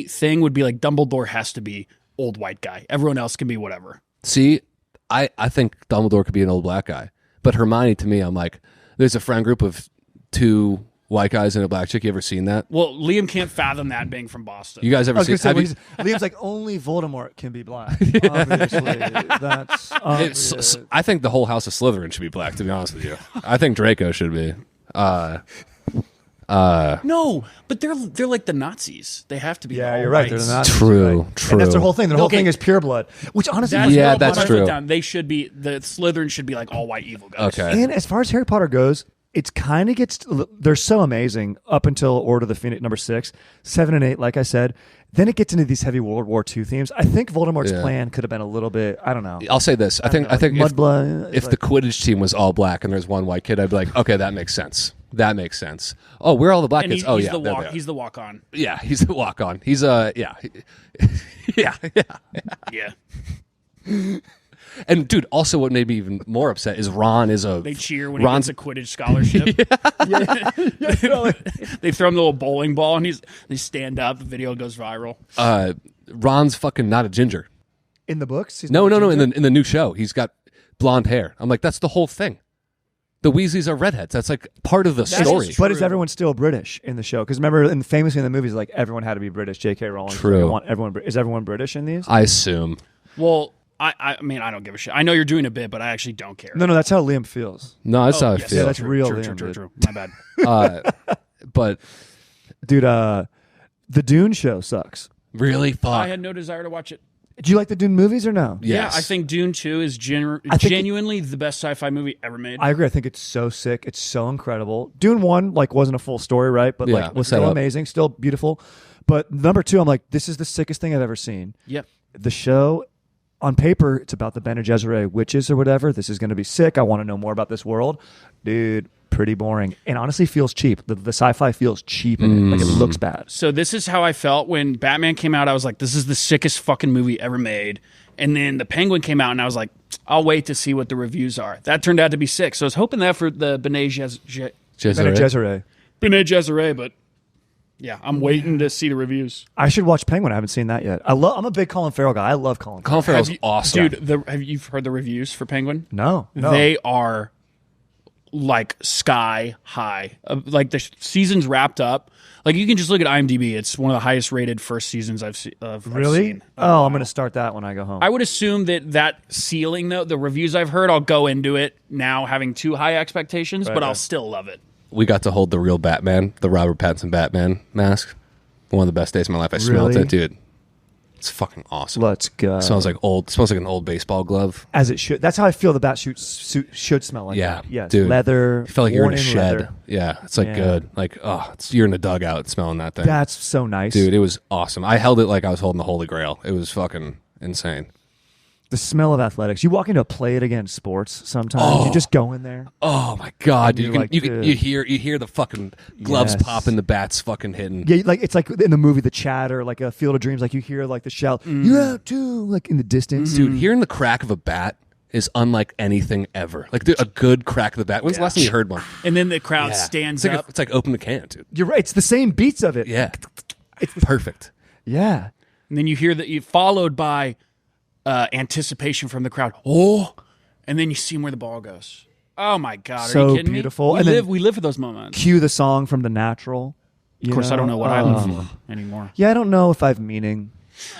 A: thing would be like Dumbledore has to be old white guy. Everyone else can be whatever.
C: See, I think Dumbledore could be an old black guy, but Hermione to me, I'm like, there's a friend group of 2 white guys and a black chick. You ever seen that?
A: Well, Liam can't fathom that being from Boston.
C: You guys
D: I
C: ever
D: was
C: seen?
D: gonna say,
C: Have
D: Liam's like only Voldemort can be black. Obviously, that's obvious.
C: I think the whole House of Slytherin should be black. To be honest with you, I think Draco should be.
A: No, but they're like the Nazis. They have to be.
D: Yeah,
A: all
D: you're right.
A: whites.
D: They're the Nazis.
C: True,
D: you're right.
C: true.
D: And that's their whole thing. Their whole
A: Okay.
D: thing is pure blood. Which honestly,
C: Yeah,
A: I'll
C: that's
A: put my foot
C: true.
A: down. They should be the Slytherin should be like all white evil guys.
C: Okay.
D: and as far as Harry Potter goes, it's kind of gets. They're so amazing up until Order of the Phoenix number 6, 7, and 8. Like I said, then it gets into these heavy World War II themes. I think Voldemort's plan could have been a little bit. I don't know.
C: I'll say this. I think
D: Mudblood.
C: if the Quidditch team was all black and there's one white kid, I'd be like, okay, that makes sense. That makes sense. Oh, we're all the black
A: And
C: kids.
A: he's
C: Yeah,
A: the
C: they're
A: walk.
C: there.
A: He's the walk on.
C: Yeah, he's the walk on. He's yeah.
A: Yeah.
C: And dude, also what made me even more upset is Ron is a
A: They cheer when
C: Ron's
A: he gets a Quidditch scholarship. They throw him the little bowling ball, and they stand up. The video goes viral.
C: Ron's fucking not a ginger.
D: in the books. He's
C: No,
D: not a ginger?
C: in the new show, he's got blonde hair. I'm like, that's the whole thing. The Weasleys are redheads. That's like part of the story.
A: is
D: But is
A: True.
D: everyone still British in the show? Because remember, famously in the movies, like everyone had to be British. J.K. Rowling.
C: True.
D: I want everyone. Is everyone British in these?
C: I assume.
A: Well, I mean, I don't give a shit. I know you're doing a bit, but I actually don't care.
D: No, that's how Liam feels.
C: No, that's how I
A: yes.
C: feel.
D: Yeah, that's real
A: True,
D: Liam,
A: true,
D: dude.
A: true. My bad.
C: But
D: Dude, the Dune show sucks.
C: really, fuck.
A: I had no desire to watch it.
D: Do you like the Dune movies or no?
C: Yes.
A: Yeah, I think Dune 2 is
D: think
A: genuinely the best sci-fi movie ever made.
D: I agree. I think it's so sick. It's so incredible. Dune 1 wasn't a full story, right? But
C: Yeah,
D: was
C: set
D: still
C: up.
D: amazing, still beautiful. But number 2, I'm like, this is the sickest thing I've ever seen.
A: Yep.
D: The show, on paper, it's about the Bene Gesserit witches or whatever. This is going to be sick. I want to know more about this world. Dude, pretty boring. And honestly feels cheap. The sci-fi feels cheap in it. Like it looks bad.
A: So this is how I felt when Batman came out. I was like, this is the sickest fucking movie ever made. And then the Penguin came out, and I was like, I'll wait to see what the reviews are. That turned out to be sick. So I was hoping that for the Bene
D: Bene
C: Gesserit.
D: Gesserit.
A: but yeah, I'm waiting to see the reviews.
D: I should watch Penguin. I haven't seen that yet. I'm a big Colin Farrell guy. I love Colin Farrell.
C: Colin Farrell's awesome.
A: Dude, have you heard the reviews for Penguin?
D: No.
A: They are like sky high. Like the season's wrapped up. Like you can just look at IMDb. It's one of the highest rated first seasons I've seen.
D: Really? Oh, I'm going to start that when I go home.
A: I would assume that ceiling, though, the reviews I've heard, I'll go into it now having too high expectations, but I'll still love it.
C: We got to hold the real Batman, the Robert Pattinson Batman mask. One of the best days of my life. I smelled
D: Really?
C: it, dude. It's fucking awesome.
D: Let's go.
C: It smells like an old baseball glove.
D: As it should. That's how I feel the bat suit should smell like.
C: Yeah,
D: that. Yes.
C: dude.
D: Leather.
C: You felt like you're in a
D: worn
C: shed.
D: leather.
C: Yeah, it's like
D: Yeah.
C: good. Like, you're in a dugout smelling that thing.
D: That's so nice.
C: Dude, it was awesome. I held it like I was holding the Holy Grail. It was fucking insane.
D: The smell of athletics. You walk into a play it again sports sometimes. You just go in there.
C: Oh my god, dude!
D: you're
C: You,
D: like,
C: can,
D: dude.
C: you hear the fucking gloves
D: Yes.
C: popping, the bats fucking hitting.
D: Yeah, like it's like in the movie The Chatter, like a Field of Dreams, like you hear like the shout, "You're out too," like in the distance.
C: Dude, hearing the crack of a bat is unlike anything ever. Like a good crack of the bat. When's the last time you heard one?
A: And then the crowd stands
C: It's like,
A: up.
C: it's like open the can, dude.
D: You're right. It's the same beats of it.
C: Yeah. It's perfect.
D: Yeah.
A: And then you hear that you followed by anticipation from the crowd. Oh, and then you see where the ball goes. Oh my God! Are
D: So
A: you kidding
D: beautiful.
A: me?
D: And then
A: We live for those moments.
D: Cue the song from The Natural.
A: Of course, I don't know what I live for anymore.
D: Yeah, I don't know if I have meaning.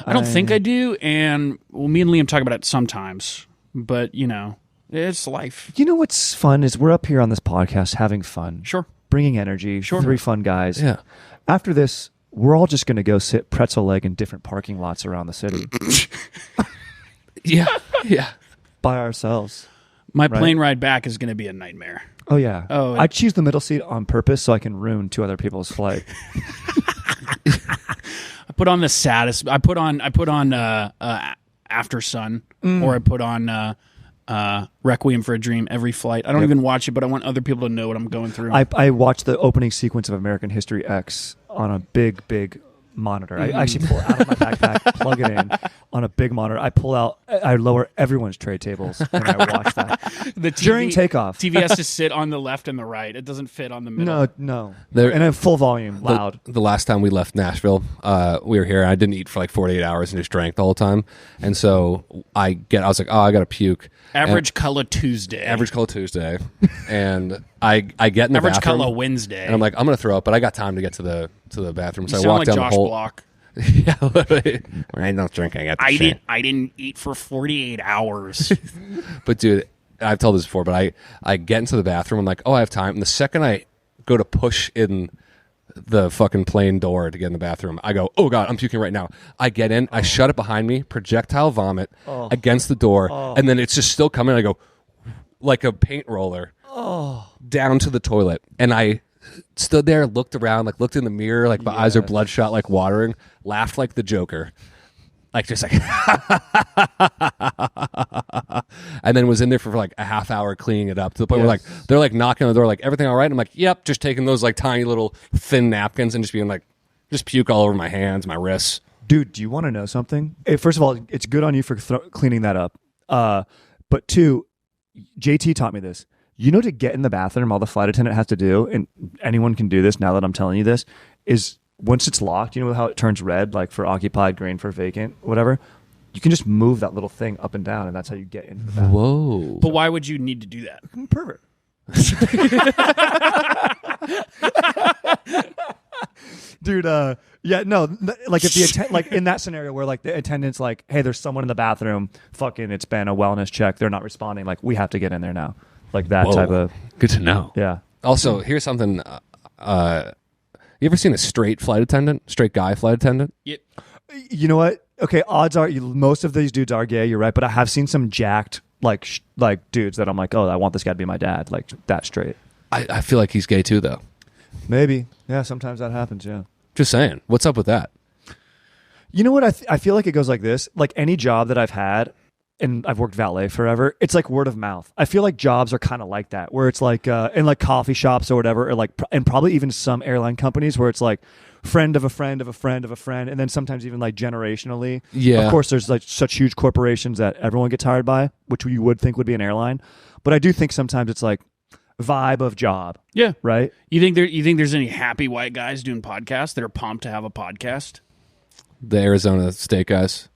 A: I don't think I do. And me and Liam talk about it sometimes. But it's life.
D: You know what's fun is we're up here on this podcast having fun.
A: Sure.
D: Bringing energy.
A: Sure.
D: 3 fun guys.
C: Yeah.
D: After this, we're all just going to go sit pretzel leg in different parking lots around the city
C: Yeah. Yeah.
D: by ourselves.
A: My plane ride back is going to be a nightmare.
D: Oh, yeah.
A: Oh,
D: I choose the middle seat on purpose so I can ruin 2 other people's flight.
A: I put on the saddest. I put on After Sun, or I put on Requiem for a Dream every flight. I don't even watch it, but I want other people to know what I'm going through.
D: I watched the opening sequence of American History X on a big monitor. I actually pull it out of my backpack, plug it in on a big monitor. I lower everyone's tray tables and I watch that. During takeoff.
A: TV has to sit on the left and the right. It doesn't fit on the middle.
D: No. And at full volume, loud.
C: The last time we left Nashville, we were here. I didn't eat for like 48 hours and just drank the whole time. And so I was like, oh, I got to puke.
A: Average color Tuesday.
C: Average color Tuesday. And I get in the
A: Average
C: bathroom.
A: color Wednesday.
C: And I'm like, I'm going to throw up, but I got time to get to the bathroom. So
A: You
C: I
A: sound
C: walked
A: like
C: down
A: Josh
C: the whole
A: Block.
C: Yeah, literally. I don't drink. I
A: didn't eat for 48 hours.
C: But dude, I've told this before, but I get into the bathroom. I'm like, oh, I have time. And the second I go to push in the fucking plane door to get in the bathroom, I go, oh God, I'm puking right now. I get in, I shut it behind me, projectile vomit against the door, and then it's just still coming. I go like a paint roller down to the toilet, and I stood there, looked around, like looked in the mirror, like my eyes are bloodshot, like watering, laughed like the Joker. Like just like, and then was in there for like a half hour cleaning it up to the point where like they're like knocking on the door, like everything all right? And I'm like, yep, just taking those like tiny little thin napkins and just being like, just puke all over my hands, my wrists.
D: Dude, do you want to know something? First of all, it's good on you for cleaning that up. But 2, JT taught me this. You know, to get in the bathroom, all the flight attendant has to do, and anyone can do this now that I'm telling you this, is once it's locked, you know how it turns red, like for occupied, green for vacant, whatever? You can just move that little thing up and down, and that's how you get into the bathroom.
C: Whoa.
A: But why would you need to do that?
D: Pervert. Dude, like if the like in that scenario where like the attendant's like, hey, there's someone in the bathroom, fucking it's been a wellness check, they're not responding, like we have to get in there now. Like that type of
C: good to know.
D: Yeah.
C: Also, here's something. You ever seen a straight guy flight attendant?
A: Yep.
D: You know what? Okay, odds are most of these dudes are gay. You're right, but I have seen some jacked like dudes that I'm like, oh, I want this guy to be my dad, like that straight.
C: I feel like he's gay too, though.
D: Maybe. Yeah, sometimes that happens. Yeah.
C: Just saying. What's up with that?
D: You know what? I feel like it goes like this. Like any job that I've had, and I've worked valet forever, it's like word of mouth. I feel like jobs are kind of like that, where it's like in like coffee shops or whatever, or like, and probably even some airline companies where it's like friend of a friend of a friend of a friend, and then sometimes even like generationally.
C: Yeah.
D: Of course, there's like such huge corporations that everyone gets hired by, which you would think would be an airline. But I do think sometimes it's like vibe of job.
A: Yeah.
D: Right?
A: You think there's any happy white guys doing podcasts that are pumped to have a podcast?
C: The Arizona State guys.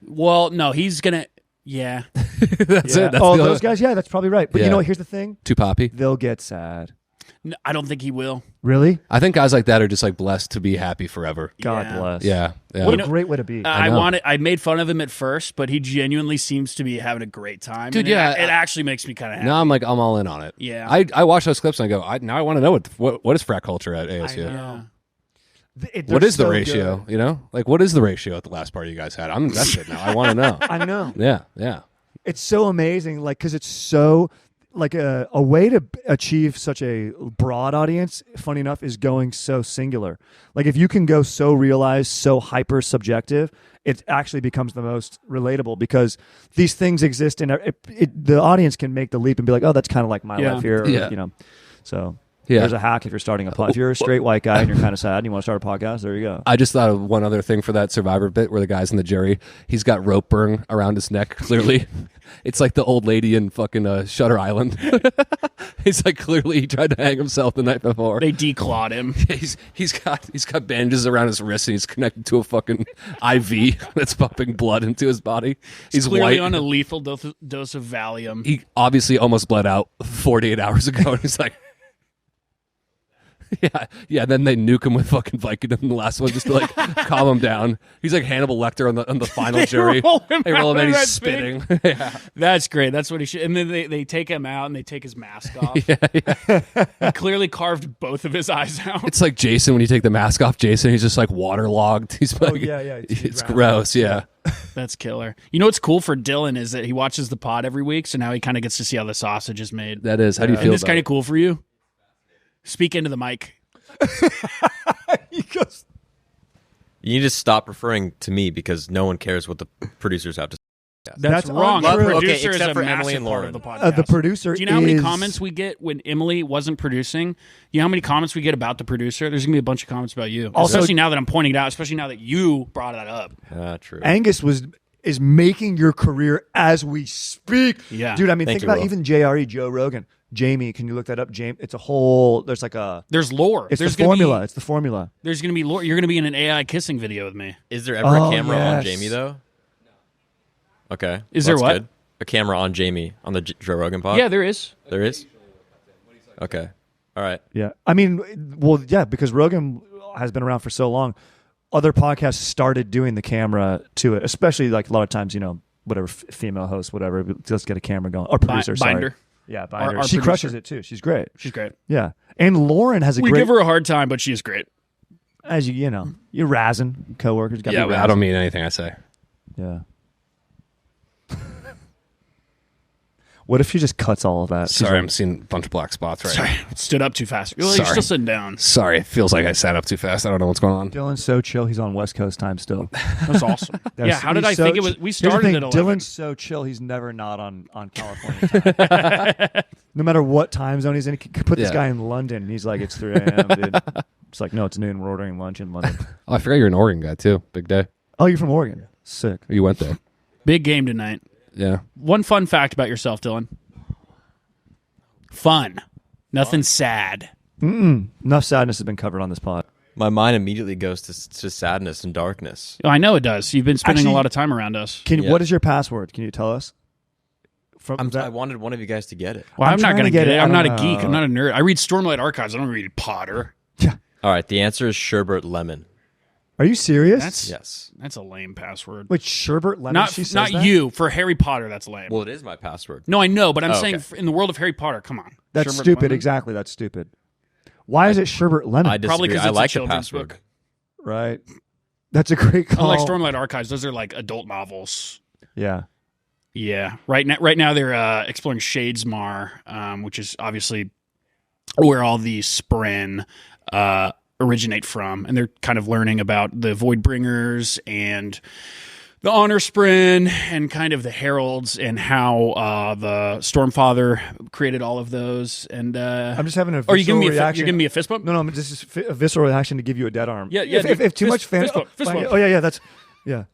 A: Well, no, he's going to... Yeah.
C: That's it. That's
D: those guys? Yeah, that's probably right. But you know what? Here's the thing.
C: Too poppy?
D: They'll get sad.
A: No, I don't think he will.
D: Really?
C: I think guys like that are just like blessed to be happy forever.
D: God bless.
C: Yeah.
D: What a great way to be.
A: I made fun of him at first, but he genuinely seems to be having a great time.
C: Dude,
A: it actually makes me kind of happy.
C: Now I'm like, I'm all in on it.
A: Yeah.
C: I watch those clips and I go, now I want to know what is frat culture at ASU.
A: I know.
C: What is the ratio? Good. You know, like what is the ratio at the last party you guys had? I'm invested now. I want to know.
D: I know.
C: Yeah.
D: It's so amazing, like because it's so like a way to achieve such a broad audience. Funny enough, is going so singular. Like if you can go so realized, so hyper subjective, it actually becomes the most relatable because these things exist, and the audience can make the leap and be like, oh, that's kind of like my life here, or, you know. So.
C: Yeah.
D: There's a hack if you're starting a podcast. If you're a straight white guy and you're kind of sad and you want to start a podcast, there you go.
C: I just thought of one other thing for that Survivor bit where the guy's in the jury. He's got rope burn around his neck, clearly. It's like the old lady in fucking Shutter Island. He's like, clearly he tried to hang himself the night before.
A: They declawed him.
C: He's got bandages around his wrist and he's connected to a fucking IV that's pumping blood into his body. He's
A: clearly
C: white.
A: on a lethal dose of Valium.
C: He obviously almost bled out 48 hours ago. And he's like, yeah. Then they nuke him with fucking Vicodin in the last one just to like calm him down. He's like Hannibal Lecter on the final jury. They roll him and he's spitting. Yeah.
A: That's great. That's what he should. And then they take him out and they take his mask off. He clearly carved both of his eyes out.
C: It's like Jason when you take the mask off. Jason, he's just like waterlogged. He's like,
D: yeah.
C: It's gross. Yeah.
A: That's killer. You know what's cool for Dylan is that he watches the pod every week, so now he kind of gets to see how the sausage is made.
C: That is. How do you feel?
A: And this
C: about
A: kind
C: it?
A: of cool for you. Speak into the mic.
H: You need to stop referring to me because no one cares what the producers have to say.
A: That's wrong.
D: untrue.
A: The
H: Okay,
A: producer is
H: except
A: a
H: for Emily
A: massive
H: and
A: part
H: Lauren.
A: of the podcast.
D: The producer
A: Do you know how many
D: is-
A: comments we get when Emily wasn't producing? You know how many comments we get about the producer? There's going to be a bunch of comments about you.
D: Also-
A: especially now that I'm pointing it out, especially now that you brought that up.
H: True.
D: Angus is making your career as we speak.
A: Yeah.
D: Dude, I mean,
H: Thank
D: think
H: you,
D: about
H: Will.
D: even JRE, Joe Rogan. Jamie, can you look that up? Jamie, it's a whole, there's like a,
A: There's lore.
D: it's
A: There's
D: the
A: gonna
D: formula.
A: Be,
D: It's the formula.
A: there's going to be lore. You're going to be in an AI kissing video with me.
H: Is there ever
D: Oh,
H: a camera on
D: yes.
H: Jamie though? Okay.
A: Is there
H: That's
A: what?
H: Good. A camera on Jamie on the Joe Rogan pod?
A: Yeah, there is.
H: There is? Okay. All right.
D: Yeah. I mean, well, yeah, because Rogan has been around for so long. Other podcasts started doing the camera to it, especially like a lot of times, you know, whatever, female host, whatever, let's get a camera going. Or producer, sorry.
A: Binder.
D: Yeah, Binder.
A: Our
D: She
A: producer.
D: crushes it too. She's great.
A: She's great.
D: Yeah. And Lauren has a
A: We
D: great,
A: give her a hard time, but she is great.
D: as you know, you're razzing coworkers. Got
C: Yeah,
D: to be
C: but I don't
D: razzing.
C: mean anything I say.
D: Yeah. What if she just cuts all of that? She's
C: Sorry,
D: like,
C: I'm seeing a bunch of black spots right
A: Sorry,
C: now.
A: stood up too fast. You're
C: Sorry.
A: still sitting down.
C: Sorry, it feels like I sat up too fast. I don't know what's going on.
D: Dylan's so chill. He's on West Coast time still.
A: That's awesome. Yeah, how did I think it was? We started at 11.
D: Dylan's so chill. He's never not on California time. No matter what time zone he's in, he could put this
C: Yeah.
D: guy in London. And he's like, it's 3 a.m., dude. It's like, no, it's noon. We're ordering lunch in London.
C: Oh, I forgot you're an Oregon guy too. Big day.
D: Oh, you're from Oregon. Sick.
C: You went there.
A: Big game tonight.
C: Yeah.
A: One fun fact about yourself, Dylan. Fun. Nothing sad.
D: Enough sadness has been covered on this pod.
H: My mind immediately goes to sadness and darkness.
A: Oh, I know it does. You've been spending
D: Actually-
A: a lot of time around us.
H: Yeah.
D: What is your password? Can you tell us? From
H: I wanted one of you guys to get it.
A: Well, I'm not
D: trying
A: going to
D: to get
A: get
D: it.
A: it.
D: I
A: I'm not a
D: don't
A: geek.
D: know.
A: I'm not a nerd. I read Stormlight Archives. I don't read Potter.
H: All right. The answer is sherbet lemon.
D: Are you serious?
H: Yes.
A: That's a lame password.
D: Wait, sherbet lemon?
A: Not
D: she says
A: not
D: that?
A: you. For Harry Potter, that's lame.
H: Well, it is my password.
A: No, I know, but I'm
H: Oh,
A: saying
H: okay.
A: in the world of Harry Potter, come on.
D: That's
A: Sherbet
D: stupid.
A: lemon?
D: Exactly. That's stupid. Why is it sherbet lemon?
H: I
A: Probably
H: disagree.
A: 'cause
H: I
A: it's a
H: like the
A: children's
H: password.
A: book.
D: Right. That's a great call.
A: Unlike Stormlight Archives, those are like adult novels.
D: Yeah.
A: Yeah. Right now they're exploring Shadesmar, which is obviously where all the Spren originate from, and they're kind of learning about the Voidbringers and the Honor Spren and kind of the Heralds and how the Stormfather created all of those. And
D: I'm just having a
A: are you
D: visceral
A: giving me
D: reaction.
A: you're giving me a fist bump?
D: No, this is a visceral reaction to give you a dead arm.
A: Yeah, yeah,
D: If
A: dude.
D: too
A: Fist-
D: much fan.
A: fist bump, fist bump.
D: Oh yeah, that's yeah.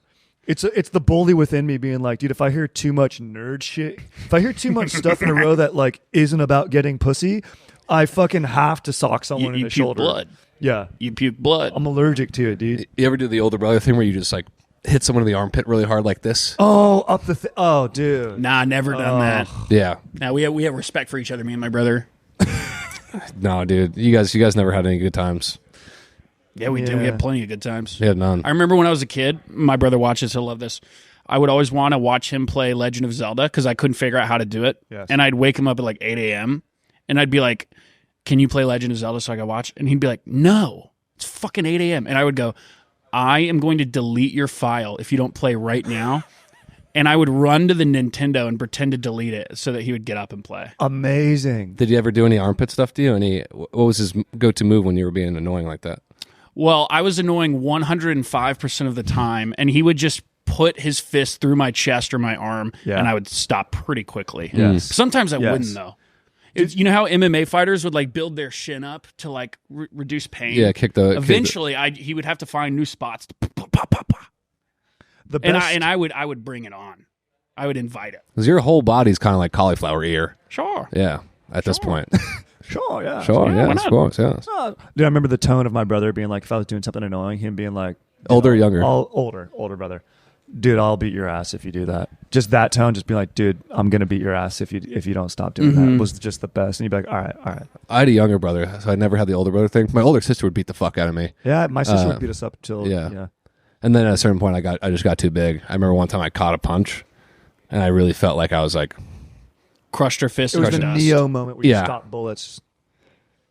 D: It's the bully within me being like, dude, if I hear too much nerd shit, if I hear too much stuff in a row that like isn't about getting pussy, I fucking have to sock someone in
A: You
D: the
A: puke
D: shoulder.
A: blood.
D: Yeah,
A: You puke blood.
D: I'm allergic to it, dude.
C: You ever do the older brother thing where you just like hit someone in the armpit really hard like this?
D: Oh, up the oh, dude.
A: Nah, never done that.
C: Yeah.
A: Nah, we have respect for each other, me and my brother.
C: No, dude. You guys never had any good times.
A: Yeah, we did. We had plenty of good times.
C: You had none.
A: I remember when I was a kid, my brother watches, he'll love this. I would always want to watch him play Legend of Zelda because I couldn't figure out how to do it.
D: Yes.
A: And I'd wake him up at like 8 a.m. and I'd be like, can you play Legend of Zelda so I can watch? And he'd be like, no, it's fucking 8 a.m. And I would go, I am going to delete your file if you don't play right now. And I would run to the Nintendo and pretend to delete it so that he would get up and play.
D: Amazing.
C: Did you ever do any armpit stuff to you? What was his go-to move when you were being annoying like that?
A: Well, I was annoying 105% of the time, and he would just put his fist through my chest or my arm,
D: Yeah.
A: and I would stop pretty quickly.
D: Yes.
A: Sometimes I
D: Yes.
A: wouldn't, though. You know how MMA fighters would like build their shin up to like reduce pain?
C: Yeah, kick the.
A: Eventually, he would have to find new spots to
D: The best,
A: and I would bring it on. I would invite it.
C: Because your whole body's kind of like cauliflower ear.
A: Sure.
C: Yeah, at this point.
D: sure, yeah.
C: Sure, yeah,
A: why
C: of
A: not?
C: course, yeah.
D: Dude, I remember the tone of my brother being like, if I was doing something annoying, him being like,
C: Older or younger?
D: Older brother. Dude, I'll beat your ass if you do that. Just that tone, just be like, dude, I'm gonna beat your ass if you don't stop doing that. Was just the best. And you'd be like, all right.
C: I had a younger brother, so I never had the older brother thing. My older sister would beat the fuck out of me.
D: Yeah, my sister would beat us up till
C: yeah. And then at a certain point, I just got too big. I remember one time I caught a punch, and I really felt like I was like,
A: crushed her fist.
D: It was the
A: dust.
D: Neo moment where you stop bullets.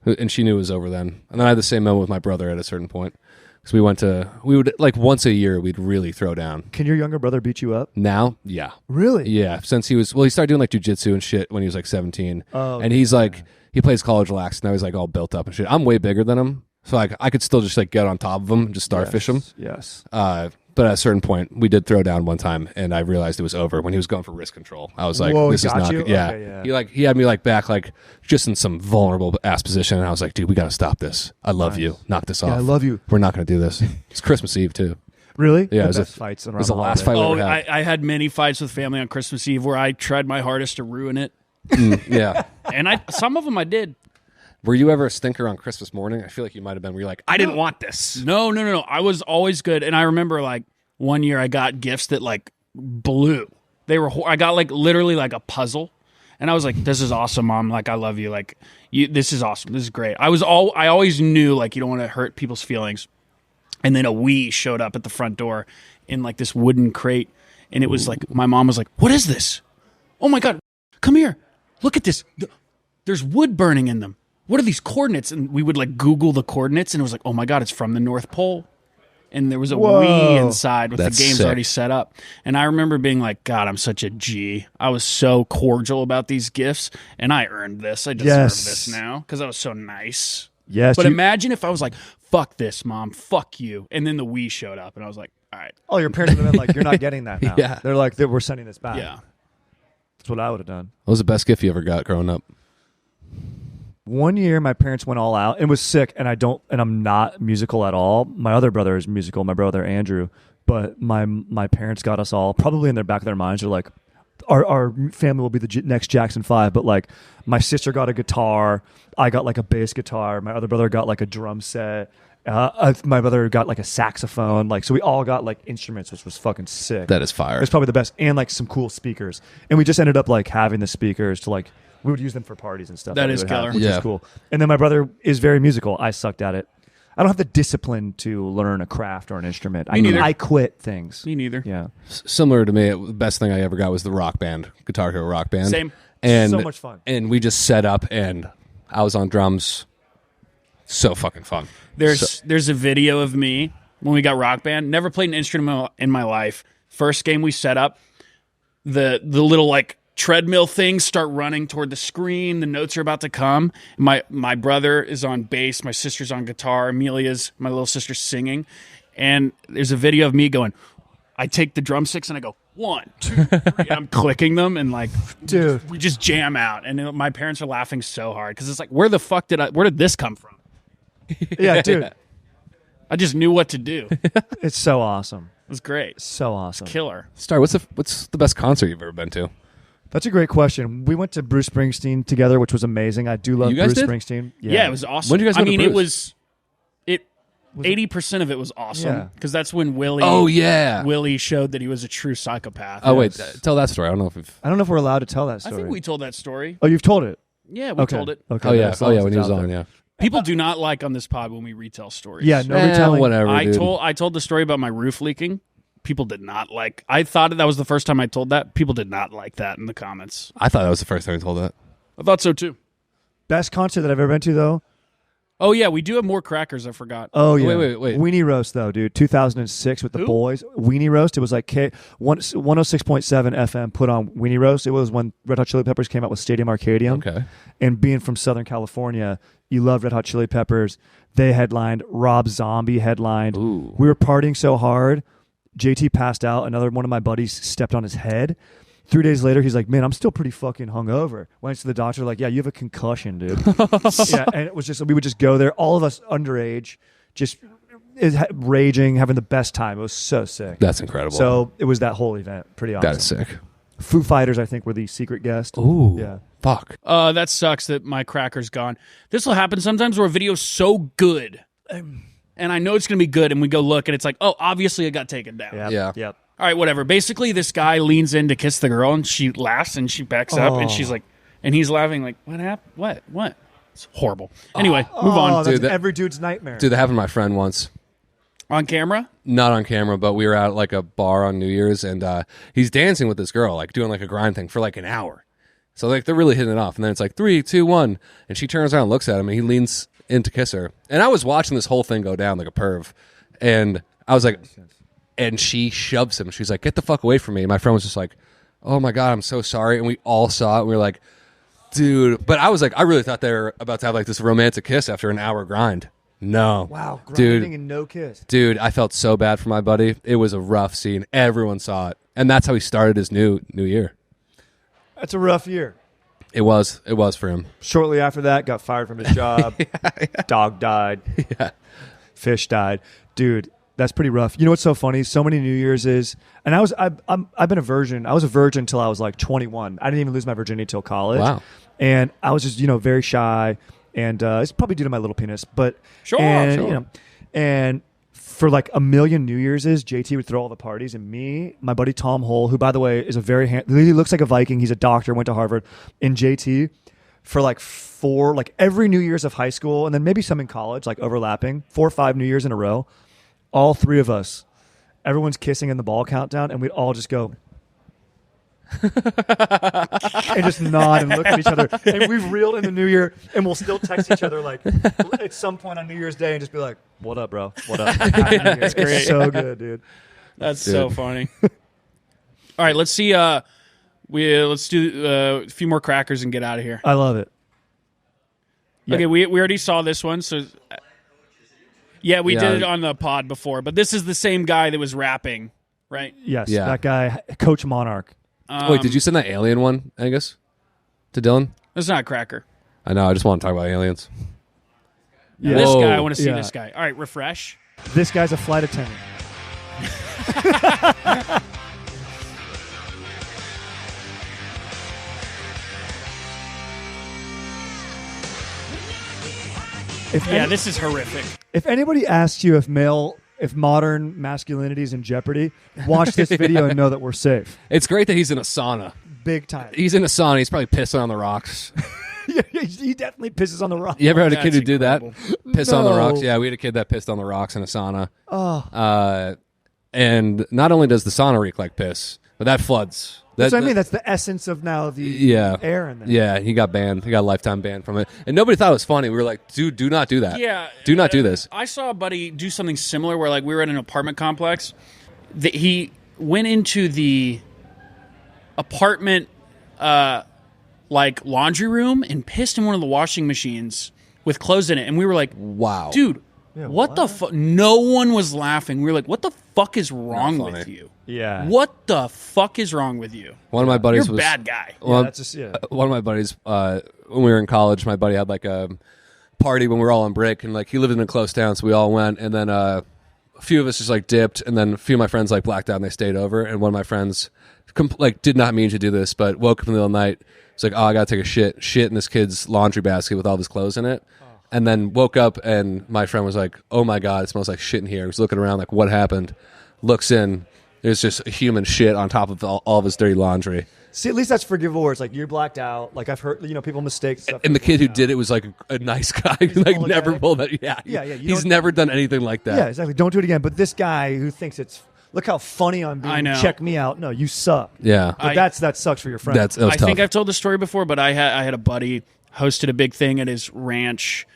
C: and she knew it was over then. And then I had the same moment with my brother at a certain point. Because we would like once a year, we'd really throw down.
D: Can your younger brother beat you up?
C: Now, yeah.
D: Really?
C: Yeah. Since he started doing like jujitsu and shit when he was like 17.
D: Oh,
C: and he's like, he plays college lax. Now he's like all built up and shit. I'm way bigger than him. So like I could still just like get on top of him and just starfish him.
D: Yes.
C: But at a certain point, we did throw down one time, and I realized it was over when he was going for wrist control. I was like,
D: Whoa,
C: "This is
D: got
C: not
D: you?
C: good." Yeah.
D: Okay, yeah.
C: He had me like back, like just in some vulnerable ass position, and I was like, "Dude, we got to stop this. I love you. Knock this off.
D: I love you.
C: We're not going to do this." It's Christmas Eve too.
D: Really?
C: Yeah,
D: The
C: it was
D: best fights around
C: it was the last
D: holiday.
C: fight we
A: Oh,
C: ever had.
A: I had many fights with family on Christmas Eve where I tried my hardest to ruin it,
C: Yeah.
A: and some of them I did.
C: Were you ever a stinker on Christmas morning? I feel like you might have been. Where you're like, I didn't want this.
A: No. I was always good, and I remember like one year I got gifts that like blew. They were. I got like literally like a puzzle, and I was like, "This is awesome, Mom. Like, I love you. Like, this is awesome. This is great." I always knew like you don't want to hurt people's feelings, and then a Wii showed up at the front door in like this wooden crate, and it was like my mom was like, "What is this? Oh my God, come here, look at this. There's wood burning in them. What are these coordinates?" And we would like Google the coordinates, and it was like, "Oh my God, it's from the North Pole." And there was a Wii inside with
C: That's
A: the games
C: sick.
A: already set up. And I remember being like, God, I'm such a G. I was so cordial about these gifts, and I earned this. I deserve this now because I was so nice.
D: Yes.
A: But imagine if I was like, fuck this, Mom, fuck you. And then the Wii showed up, and I was like, all right.
D: Oh, your parents would have been like, you're not getting that now.
C: Yeah.
D: They're like, we're sending this back.
A: Yeah.
D: That's what I would have done.
C: What was the best gift you ever got growing up?
D: One year, my parents went all out. It was sick, and I'm not musical at all. My other brother is musical, my brother Andrew. But my parents got us all, probably in their back of their minds, they're like, our family will be the next Jackson 5. But like, my sister got a guitar, I got like a bass guitar, my other brother got like a drum set, my brother got like a saxophone. Like, so we all got like instruments, which was fucking sick.
C: That is fire.
D: It was probably the best, and like some cool speakers. And we just ended up like having the speakers to like. We would use them for parties and stuff.
A: That
D: we
A: is
D: would have,
A: killer.
D: which
C: Yeah.
D: is cool. And then my brother is very musical. I sucked at it. I don't have the discipline to learn a craft or an instrument.
A: neither.
D: I quit things.
A: Me neither.
D: Yeah.
C: Similar to me, the best thing I ever got was the rock band, Guitar Hero rock band.
A: Same.
C: And
D: So much fun.
C: And we just set up, and I was on drums. So fucking fun.
A: There's a video of me when we got Rock Band. Never played an instrument in my life. First game we set up, the little like treadmill things start running toward the screen. The notes are about to come. My brother is on bass. My sister's on guitar. My little sister's singing. And there's a video of me going, I take the drumsticks and I go, 1, 2, 3. And I'm clicking them and like,
D: Dude.
A: we just jam out. And my parents are laughing so hard because it's like, where did this come from?
D: Yeah, dude.
A: I just knew what to do. It
D: It's so awesome.
A: was great.
D: So awesome.
A: Killer.
C: Star, what's the best concert you've ever been to?
D: That's a great question. We went to Bruce Springsteen together, which was amazing. I do love
C: You guys
D: Bruce
C: did?
D: Springsteen.
A: Yeah, it was awesome.
C: When did you guys go
A: I
C: to
A: mean,
C: Bruce?
A: it 80% of it was awesome
D: Yeah.
A: because that's when Willie.
C: Oh, yeah.
A: Willie showed that he was a true psychopath.
C: Oh, wait. Tell that story. I don't know if we've...
D: I don't know if we're allowed to tell that
A: I
D: story.
A: think we told that story.
D: Oh, you've told it?
A: Yeah, we told it.
D: Okay.
C: Oh, yeah.
D: as long as
C: When
D: it's
C: he was
D: out
C: on,
D: there.
C: yeah.
A: People do not like on this pod when we retell stories.
D: Yeah, no retelling.
C: Whatever, dude.
A: I told the story about my roof leaking. People did not like. I thought that was the first time I told that. People did not like that in the comments.
C: I thought that was the first time I told that.
A: I thought so too.
D: Best concert that I've ever been to, though?
A: Oh yeah, we do have more crackers. I forgot.
D: Oh, yeah.
C: Wait.
D: Weenie Roast, though, dude. 2006 with the boys. Weenie Roast. It was like 106.7 FM put on Weenie Roast. It was when Red Hot Chili Peppers came out with Stadium Arcadium.
C: Okay.
D: And being from Southern California, you love Red Hot Chili Peppers. They headlined. Rob Zombie headlined.
C: Ooh.
D: We were partying so hard. JT passed out. Another one of my buddies stepped on his head. 3 days later, he's like, man, I'm still pretty fucking hungover. Went to the doctor, like, yeah, you have a concussion, dude. Yeah, and it was just, we would just go there, all of us underage, just raging, having the best time. It was so sick.
C: That's incredible.
D: So it was that whole event. Pretty awesome.
C: That is sick.
D: Foo Fighters, I think, were the secret guest.
C: Ooh.
D: Yeah.
C: Fuck.
A: That sucks that my cracker's gone. This will happen sometimes where a video's so good, and I know it's going to be good, and we go look, and it's like, oh, obviously it got taken down.
C: Yeah.
D: Yep.
A: All right, whatever. Basically, this guy leans in to kiss the girl, and she laughs, and she backs up, and she's like, and he's laughing like, what happened? What? It's horrible. Anyway, move on.
D: That's
C: Dude,
D: every dude's nightmare.
C: Dude, that happened to my friend once.
A: On camera?
C: Not on camera, but we were at like a bar on New Year's, and he's dancing with this girl, like doing like a grind thing for like an hour. So like they're really hitting it off, and then it's like 3, 2, 1, and she turns around and looks at him, and he leans in to kiss her. And I was watching this whole thing go down like a perv, and I was like, and she shoves him. She's like, "Get the fuck away from me!" And my friend was just like, "Oh my god, I'm so sorry." And we all saw it. And we were like, "Dude," but I was like, I really thought they were about to have like this romantic kiss after an hour grind. No,
D: Wow, grinding and no kiss.
C: dude, I felt so bad for my buddy. It was a rough scene. Everyone saw it, and that's how he started his new year.
D: That's a rough year.
C: It was for him.
D: Shortly after that, got fired from his job. Dog died.
C: Yeah.
D: Fish died. Dude, that's pretty rough. You know what's so funny? So many New Year's is, and I've been a virgin. I was a virgin until I was like 21. I didn't even lose my virginity till college.
C: Wow.
D: And I was just, very shy. And it's probably due to my little penis, but
A: Sure.
D: And for like a million New Year's JT would throw all the parties, and me, my buddy Tom Hole, who by the way is he looks like a Viking. He's a doctor, went to Harvard, and JT for like every New Year's of high school, and then maybe some in college, like overlapping 4 or 5 New Year's in a row. All 3 of us, everyone's kissing in the ball countdown, and we'd all just go. And just nod and look at each other, and we've reeled in the new year, and we'll still text each other like at some point on New Year's Day and just be like, "What up, bro? What up?" It's
A: great.
D: It's so good, dude.
A: That's so funny. All right, let's see. Let's do a few more crackers and get out of here.
D: I love it. Yeah.
A: Okay, we already saw this one, so yeah, we
C: Yeah.
A: did it on the pod before, but this is the same guy that was rapping, right?
D: Yes,
C: Yeah.
D: that guy, Coach Monarch.
C: Wait, did you send that alien one, Angus, to Dylan?
A: That's not a cracker.
C: I know. I just want to talk about aliens.
D: Yeah.
A: This
C: Whoa.
A: guy, I want to see
D: Yeah.
A: this guy. All right, refresh.
D: This guy's a flight attendant.
A: Yeah, this is horrific.
D: If anybody asks you if modern masculinity is in jeopardy, watch this video and know that we're safe.
C: It's great that he's in a sauna.
D: Big time.
C: He's in a sauna. He's probably pissing on the rocks.
D: He definitely pisses on the rock.
C: You ever had a kid
A: That's
C: who did that?
A: incredible.
C: Piss on the
D: No.
C: rocks? Yeah, we had a kid that pissed on the rocks in a sauna.
D: Oh.
C: And not only does the sauna reek like piss, but that floods.
D: That's what I mean. That's the essence of now the air in there.
C: Yeah, he got banned. He got a lifetime ban from it. And nobody thought it was funny. We were like, dude, do not do that.
A: Yeah.
C: Do not do this.
A: I saw a buddy do something similar where like we were in an apartment complex. He went into the apartment like laundry room and pissed in one of the washing machines with clothes in it. And we were like,
C: Wow.
A: dude, what the fuck? No one was laughing. We were like, what the fuck is wrong
C: Not
A: with
C: funny.
A: you?
D: Yeah.
A: What the fuck is wrong with you?
C: One of my buddies
A: You're a
C: was
A: bad guy.
C: Well,
D: That's just
C: one of my buddies, when we were in college, my buddy had like a party when we were all on break, and like he lived in a close town, so we all went, and then a few of us just like dipped, and then a few of my friends like blacked out and they stayed over, and one of my friends like did not mean to do this, but woke up in the middle of the night. It's like, oh, I gotta take a shit in this kid's laundry basket with all his clothes in it. And then woke up, and my friend was like, oh my god, it smells like shit in here. He was looking around like, what happened? Looks in, there's just human shit on top of all of his dirty laundry.
D: See, at least that's forgivable. Where it's like you're blacked out. Like I've heard, people mistake stuff.
C: And the kid who did it was like a nice guy. Like
D: cool
C: never
D: guy.
C: pulled that. Yeah,
D: Yeah. You
C: He's
D: don't-
C: never done anything like that.
D: Yeah, exactly. Don't do it again. But this guy who thinks it's look how funny I'm being.
A: I know.
D: Check me out. No, you suck.
C: Yeah.
D: But that sucks for your friend.
C: That was
A: I
C: tough.
A: think I've told the story before, but I had a buddy hosted a big thing at his ranch,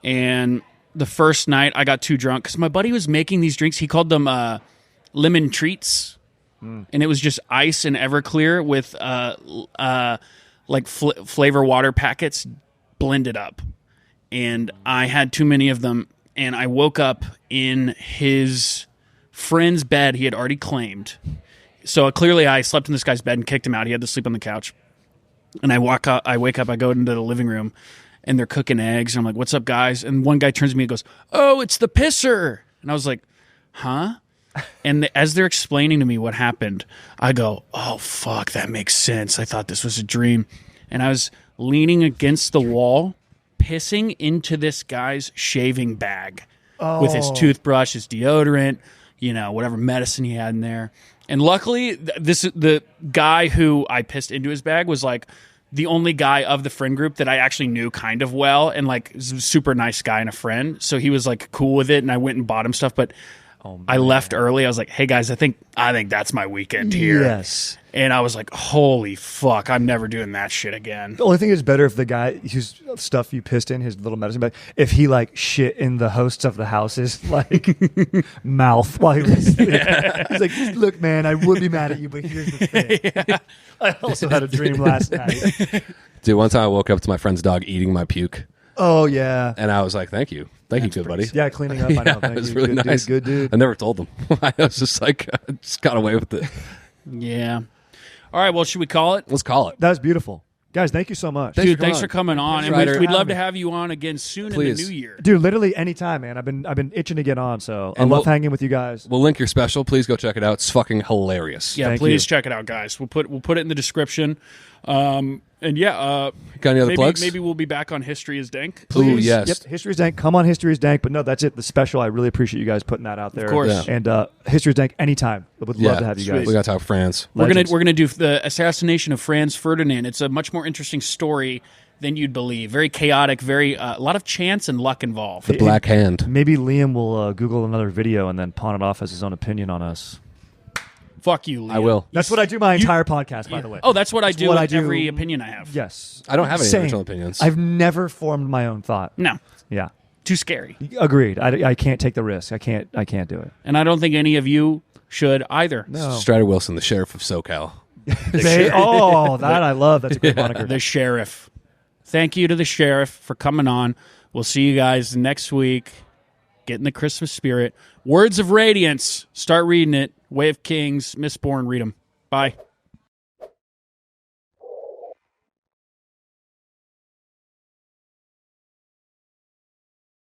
A: and the first night I got too drunk because my buddy was making these drinks. He called them lemon treats, and it was just ice and Everclear with like flavor water packets blended up. And I had too many of them, and I woke up in his friend's bed he had already claimed. So clearly I slept in this guy's bed and kicked him out. He had to sleep on the couch. And I wake up, I go into the living room, and they're cooking eggs. And I'm like, what's up, guys? And one guy turns to me and goes, oh, it's the pisser. And I was like, huh? And as they're explaining to me what happened, I go, oh, fuck, that makes sense. I thought this was a dream. And I was leaning against the wall, pissing into this guy's shaving bag with his toothbrush, his deodorant, whatever medicine he had in there. And luckily, the guy who I pissed into his bag was like the only guy of the friend group that I actually knew kind of well, and like super nice guy and a friend. So he was like cool with it, and I went and bought him stuff. But I left early. I was like, hey guys, I think that's my weekend here.
D: Yes.
A: And I was like, holy fuck, I'm never doing that shit again.
D: The only thing is better if the guy whose stuff you pissed in, his little medicine bag, if he like shit in the hosts of the house's like mouth while he was there. He's like, look, man, I would be mad at you, but here's the thing. Yeah. I also had a dream last night.
C: Dude, one time I woke up to my friend's dog eating my puke.
D: Oh, yeah.
C: And I was like, thank you. Thank you, good buddy.
D: Yeah, cleaning up. I know. Thank
C: it was
D: you.
C: really
D: Good
C: nice.
D: Dude, good dude.
C: I never told them. I was just like, I just got away with it.
A: Yeah. All right, well, should we call it?
C: Let's call it.
D: That was beautiful. Guys, thank you so much.
A: Dude, thanks for coming on. And
C: Ryder.
A: we'd love to have you on again soon in the new year.
D: Dude, literally anytime, man. I've been itching to get on, so I love hanging with you guys.
C: We'll link your special. Please go check it out. It's fucking hilarious.
A: Yeah, please check it out, guys. We'll put it in the description. And yeah,
C: got any other plugs?
A: Maybe we'll be back on History is Dank.
C: Please. Ooh, yes.
D: Yep, History is Dank. Come on, History is Dank. But no, that's it. The special. I really appreciate you guys putting that out there.
A: Of course.
D: Yeah. And History is Dank anytime. I would love to have you guys.
C: We got to talk France.
A: We're gonna do the assassination of Franz Ferdinand. It's a much more interesting story than you'd believe. Very chaotic. Very a lot of chance and luck involved.
C: The Black Hand.
D: Maybe Liam will Google another video and then pawn it off as his own opinion on us.
A: Fuck you, Liam.
C: I will.
D: That's what I do my entire podcast, by the way.
A: Oh, that's what I do with every opinion I have.
D: Yes.
C: I don't have any original opinions.
D: I've never formed my own thought.
A: No.
D: Yeah.
A: Too scary.
D: Agreed. I can't take the risk. I can't do it.
A: And I don't think any of you should either.
D: No.
C: Strider Wilson, the Sheriff of SoCal.
D: That I love. That's a great moniker.
A: The Sheriff. Thank you to the Sheriff for coming on. We'll see you guys next week. Get in the Christmas spirit. Words of Radiance. Start reading it. Way of Kings. Mistborn. Read them. Bye.